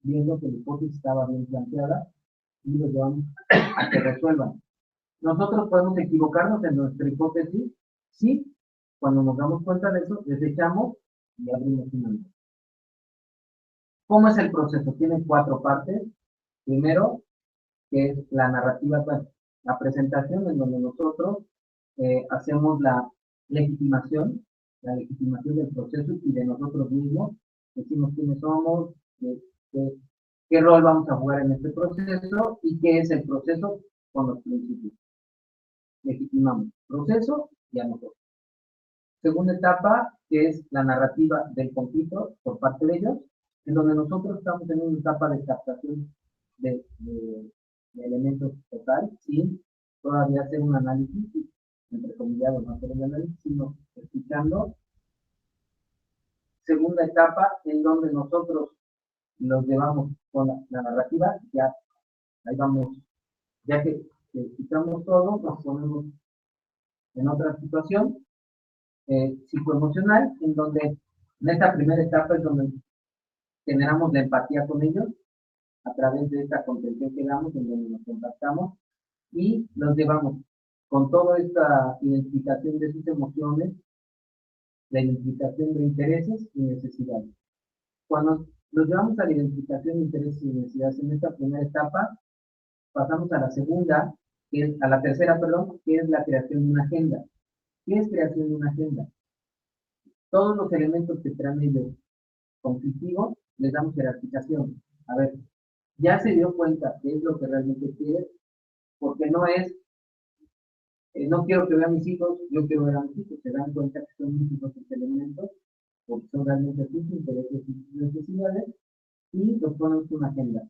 viendo que la hipótesis estaba bien planteada y lo llevamos a que resuelvan. Nosotros podemos equivocarnos en nuestra hipótesis, sí, cuando nos damos cuenta de eso, desechamos y abrimos una nueva. ¿Cómo es el proceso? Tiene 4 partes. Primero, que es la narrativa, bueno, la presentación en donde nosotros hacemos la legitimación del proceso y de nosotros mismos, decimos quiénes somos, qué, qué rol vamos a jugar en este proceso y qué es el proceso con los principios. Legitimamos proceso y a nosotros. Segunda etapa, que es la narrativa del conflicto por parte de ellos, en donde nosotros estamos en una etapa de captación de elementos total, sin todavía hacer un análisis, entre comillas, no hacer un análisis, sino escuchando. Segunda etapa, en donde nosotros los llevamos con la narrativa, ya ahí vamos, ya que escuchamos todo, nos ponemos en otra situación psicoemocional, en donde en esta primera etapa es donde generamos la empatía con ellos a través de esta contención que damos, en donde nos contactamos y los llevamos con toda esta identificación de sus emociones, la identificación de intereses y necesidades. Cuando los llevamos a la identificación de intereses y necesidades en esta primera etapa, pasamos a la segunda, a la tercera, perdón, que es la creación de una agenda. ¿Qué es creación de una agenda? Todos los elementos que traen ellos conflictivos, les damos jerarquización. A ver, ya se dio cuenta qué es lo que realmente quiere, porque no es, no quiero que vean mis hijos, yo quiero ver a mis hijos, se dan cuenta que son muchos otros elementos, porque son realmente sus intereses y sus necesidades, y los ponemos en una agenda.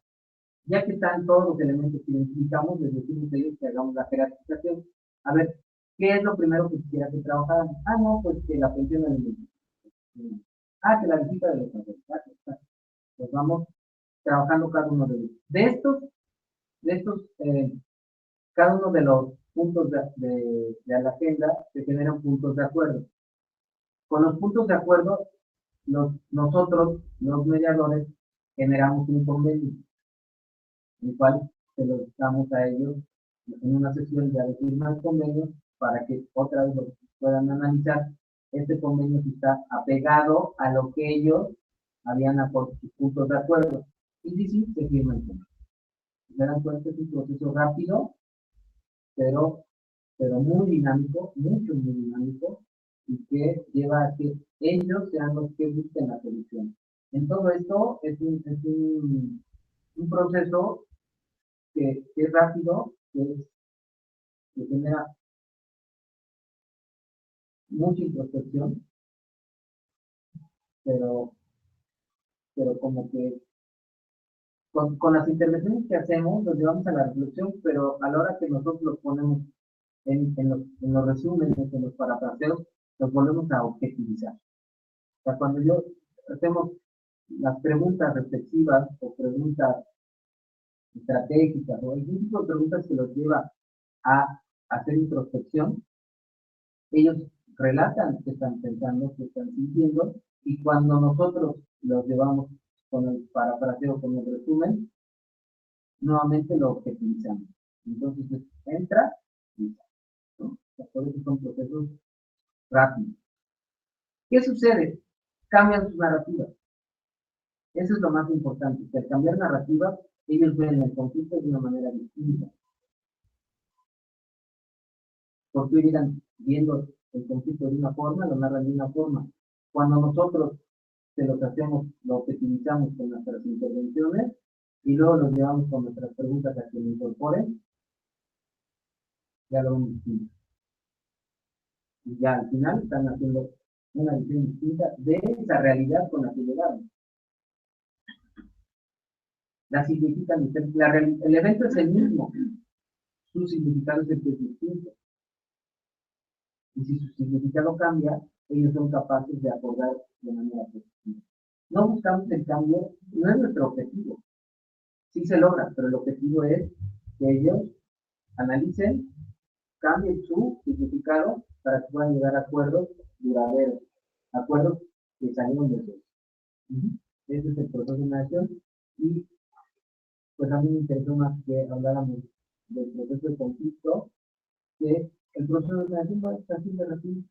Ya que están todos los elementos que identificamos, les decimos a ellos que hagamos la jerarquización. A ver, ¿qué es lo primero que quisiera que trabajaran? Ah, no, pues que la pensión alimenticia. Ah, que la visita de los padres. Pues vamos trabajando cada uno de ellos. De estos, cada uno de los puntos de la agenda se generan puntos de acuerdo. Con los puntos de acuerdo, nosotros, los mediadores, generamos un convenio, el cual se lo damos a ellos en una sesión ya de firma el convenio para que otra vez lo puedan analizar. Este convenio está apegado a lo que ellos habían por sus puntos de acuerdo. Y sí, se firma el convenio. Se dan cuenta, es un proceso rápido, pero muy dinámico, muy dinámico, y que lleva a que ellos sean los que busquen la solución. En todo esto es un proceso que es rápido, que genera mucha introspección, pero, pero como que con las intervenciones que hacemos los llevamos a la reflexión, pero a la hora que nosotros los ponemos en los resúmenes, en los parafraseos, los volvemos a objetivizar. O sea, cuando yo hacemos las preguntas reflexivas o preguntas estratégicas o algún tipo de preguntas que los lleva a hacer introspección, ellos relatan qué están pensando, qué están sintiendo, y cuando nosotros los llevamos con el parafraseo, con el resumen, nuevamente lo objetivizamos. Entonces, entra y sale, ¿no? O sea, por eso son procesos rápidos. ¿Qué sucede? Cambian sus narrativas. Eso es lo más importante, que al cambiar narrativa, ellos ven el conflicto de una manera distinta. Porque irán viendo el conflicto de una forma, lo narran de una forma. Cuando nosotros se lo hacemos, lo objetivizamos con nuestras intervenciones y luego los llevamos con nuestras preguntas a que lo incorporen, ya lo vemos distinto. Y ya al final están haciendo una visión distinta de esa realidad con la que llegaron. La significan, el evento es el mismo, su significado es el que es distinto. Y si su significado cambia, ellos son capaces de acordar de manera positiva. No buscamos el cambio, no es nuestro objetivo. Sí se logra, pero el objetivo es que ellos analicen, cambien su significado para que puedan llegar a acuerdos duraderos, acuerdos que salieron de eso. Ese es el proceso de nación y pues a mí me interesó más que habláramos del proceso de conflicto, que el proceso de nación va a estar así de rápido.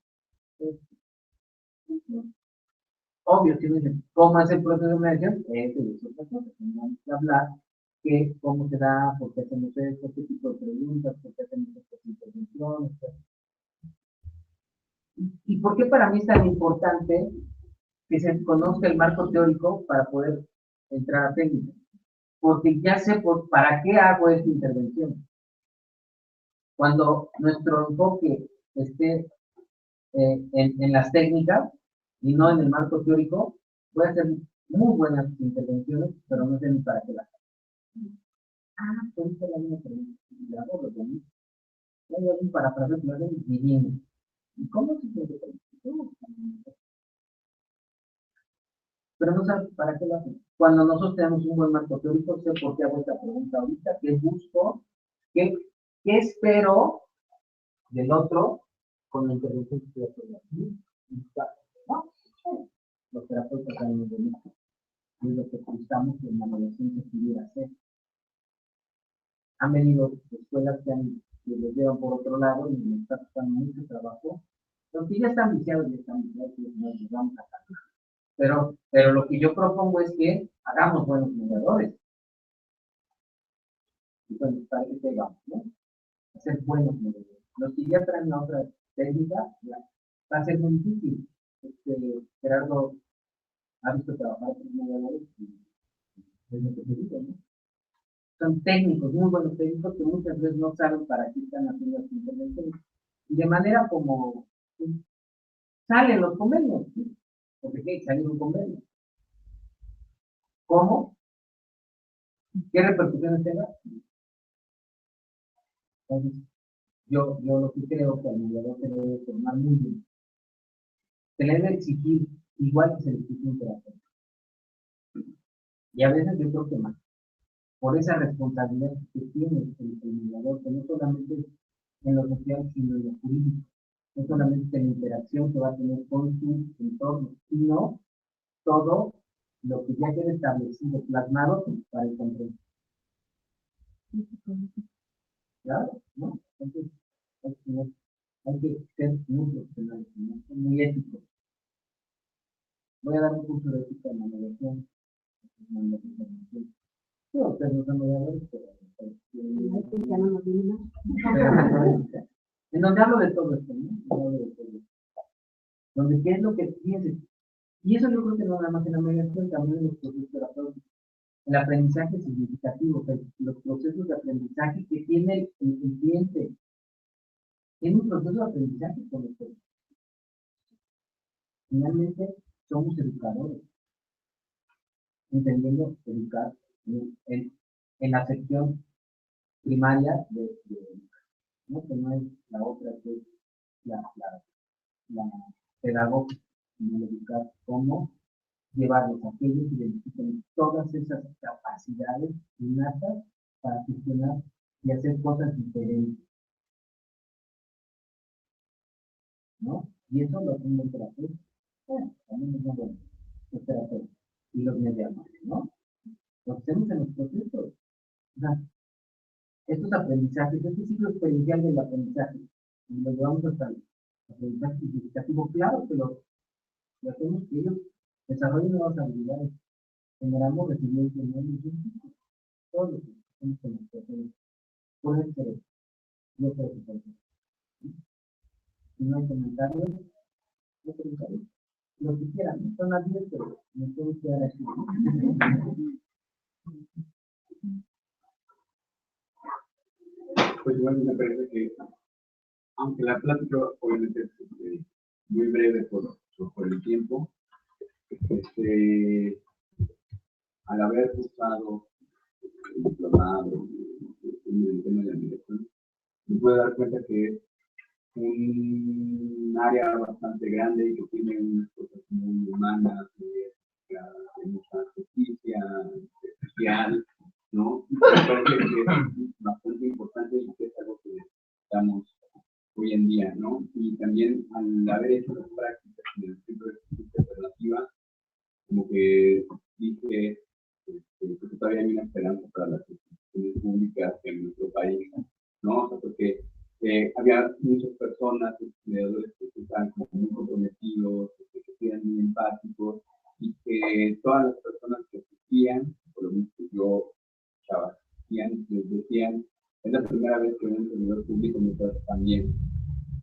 Obvio, si me dicen, ¿cómo es el proceso de mediación? Eso es otra cosa. Tenemos que hablar que cómo se da, por qué hacemos esto, qué tipo de preguntas, por qué hacemos estas intervenciones. ¿Y por qué para mí es tan importante que se conozca el marco teórico para poder entrar a técnica? Porque ya sé para qué hago esta intervención. Cuando nuestro enfoque esté en las técnicas y no en el marco teórico, voy a hacer muy buenas intervenciones, pero no sé ni para qué las hago. Pues esta es la misma pregunta. Y la hago, lo mismo. Hay alguien para frases que lo hacen divino. ¿Y cómo se siente? Pero no saben para qué lo hacen. Cuando nosotros tenemos un buen marco teórico, sé por qué hago esta pregunta ahorita, qué busco, qué espero del otro con la intervención que estoy haciendo aquí. ¿No? Los terapeutas saben de esto. Y es lo que buscamos en la adolescencia pudiera hacer. Han venido escuelas que los llevan por otro lado y nos está costando mucho trabajo. Los que ya están viciados, y nos vamos a sacar. Pero lo que yo propongo es que hagamos buenos mediadores. Y bueno, para que vamos, ¿no? Hacer buenos mediadores. Los que ya traen la otra técnica, ya, va a ser muy difícil. Gerardo ha visto trabajar con mediadores y es lo que te digo, ¿no? Son técnicos, muy buenos técnicos que muchas veces no saben para qué están haciendo las intervenciones. Y de manera como pues, salen los convenios, ¿sí? Porque ¿qué? Salen un convenio. ¿Cómo? ¿Qué repercusiones tenga? Entonces, yo lo que creo que al mediador se debe formar muy bien. Se le debe exigir igual que se le exige un terapeuta. Y a veces yo creo que más. Por esa responsabilidad que tiene el mediador, que no solamente es en lo social, sino en lo jurídico. No solamente en la interacción que va a tener con su entorno, sino todo lo que ya queda establecido, plasmado para el control. Claro, ¿no? Entonces, hay que ser muy profesionales, ¿no? Muy éticos. Voy a dar un curso de ética en la mediación. Sí, ustedes no son mediadores, en donde hablo de todo esto, ¿no? Donde qué es lo que pienses. Y eso yo creo que no nada más en la mediación, también en los procesos terapéuticos. El aprendizaje significativo, los procesos de aprendizaje que tiene el cliente. Tiene un proceso de aprendizaje con nosotros. Finalmente, somos educadores, entendiendo educar en la sección primaria ¿no? Que no es la otra, que es la pedagógica, sino educar cómo llevarlos a aquellos que identifiquen todas esas capacidades innatas para gestionar y hacer cosas diferentes, ¿no? Y eso lo hacen los terapeutas. Bueno, también es bueno, los terapeutas y los mediadores, ¿no? estos aprendizajes, este ciclo experiencial del aprendizaje, y lo llevamos hasta el aprendizaje significativo, claro que lo hacemos que ellos desarrollen nuevas habilidades, generando resiliencia en ellos, todo lo que hacemos con las personas, puede ser, no puede ser. Si no hay comentarios, no comentarios, lo que quieran, no son las 10, pero me puedo quedar aquí. Pues igual me parece que, aunque la plática obviamente es muy breve por el tiempo, al haber usado el diplomado en el tema de la migración, me puedo dar cuenta que es un área bastante grande y que tiene unas cosas muy humanas, de mucha justicia social, ¿no? Me parece que es bastante importante y que es algo que necesitamos hoy en día, ¿no? Y también al haber hecho las prácticas en el Centro de Justicia Alternativa, como que dije que todavía hay una esperanza para las instituciones públicas en nuestro país, ¿no? O sea, porque había muchas personas, estudiadores que estaban como muy comprometidos, que eran muy empáticos, y que todas las personas que asistían, por lo menos que yo escuchaba, les decían, es la primera vez que un servidor público me trata también,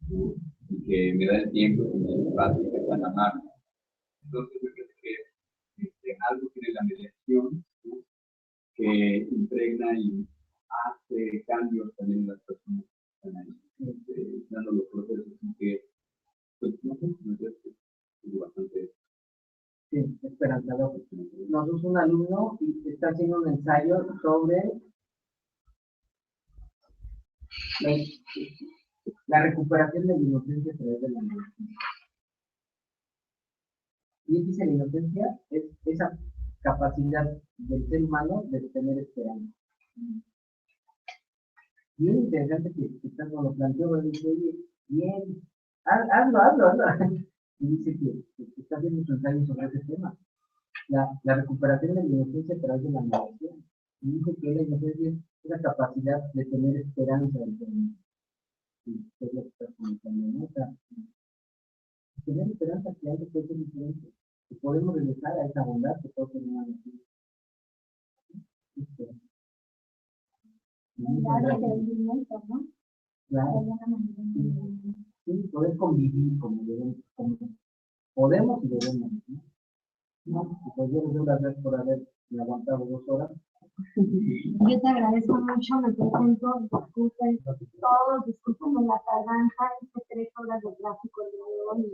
¿no? Y que me da el tiempo, que me da el espacio, que es tan amable. Entonces, yo creo que algo tiene la mediación, ¿no? Que impregna y hace cambios también en las personas que están ahí, dando los procesos, y que, pues, no sé, me parece que es bastante. Sí, esperanzador. Nos es un alumno y está haciendo un ensayo sobre la recuperación de la inocencia a través de la medicina. Y él dice, la inocencia es esa capacidad del ser humano de tener esperanza. Bien interesante que cuando lo planteó, dice, oye, bien, hazlo. Y dice que está haciendo un ensayo sobre ese tema. La recuperación de la inocencia a través de la meditación. Y dice que la inocencia es la capacidad de tener esperanza en el mundo. Y es lo que está comentando, ¿no? O sea, tener esperanza que algo puede ser diferente, que podemos regresar a esa bondad que todos tenemos aquí. Claro. Sí, poder convivir como debemos, como podemos y debemos, ¿no? No, pues yo les doy las gracias por haber aguantado 2 horas. Yo te agradezco mucho, me presento, disculpen todos, disculpen la tardanza, hice 3 horas de tráfico el día de hoy.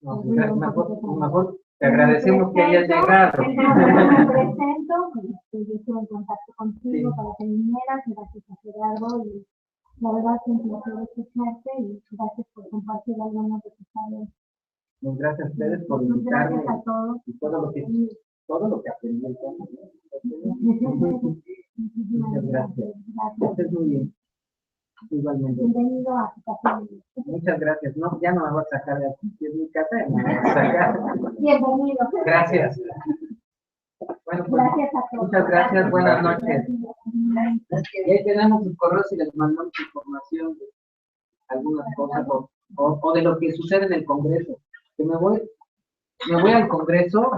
No, mejor te agradecemos que hayas llegado. Me presento, yo estuve en contacto contigo para que vinieras, gracias a Gerardo, y la verdad es un placer escucharte y gracias por compartir algunas de tus áreas. Gracias a ustedes por invitarme. Gracias a todos. Y todo lo que aprendí. Muchas gracias. Gracias, muy bien. Igualmente. Bienvenido a tu casa. Muchas gracias. No, ya no me voy a sacar de aquí. Es mi casa, me voy a sacar. Bienvenido. Gracias. Bueno, pues, gracias a todos. muchas gracias. Buenas noches. Y ahí tenemos sus correos y les mandamos información de algunas cosas o de lo que sucede en el Congreso. Que me voy al Congreso.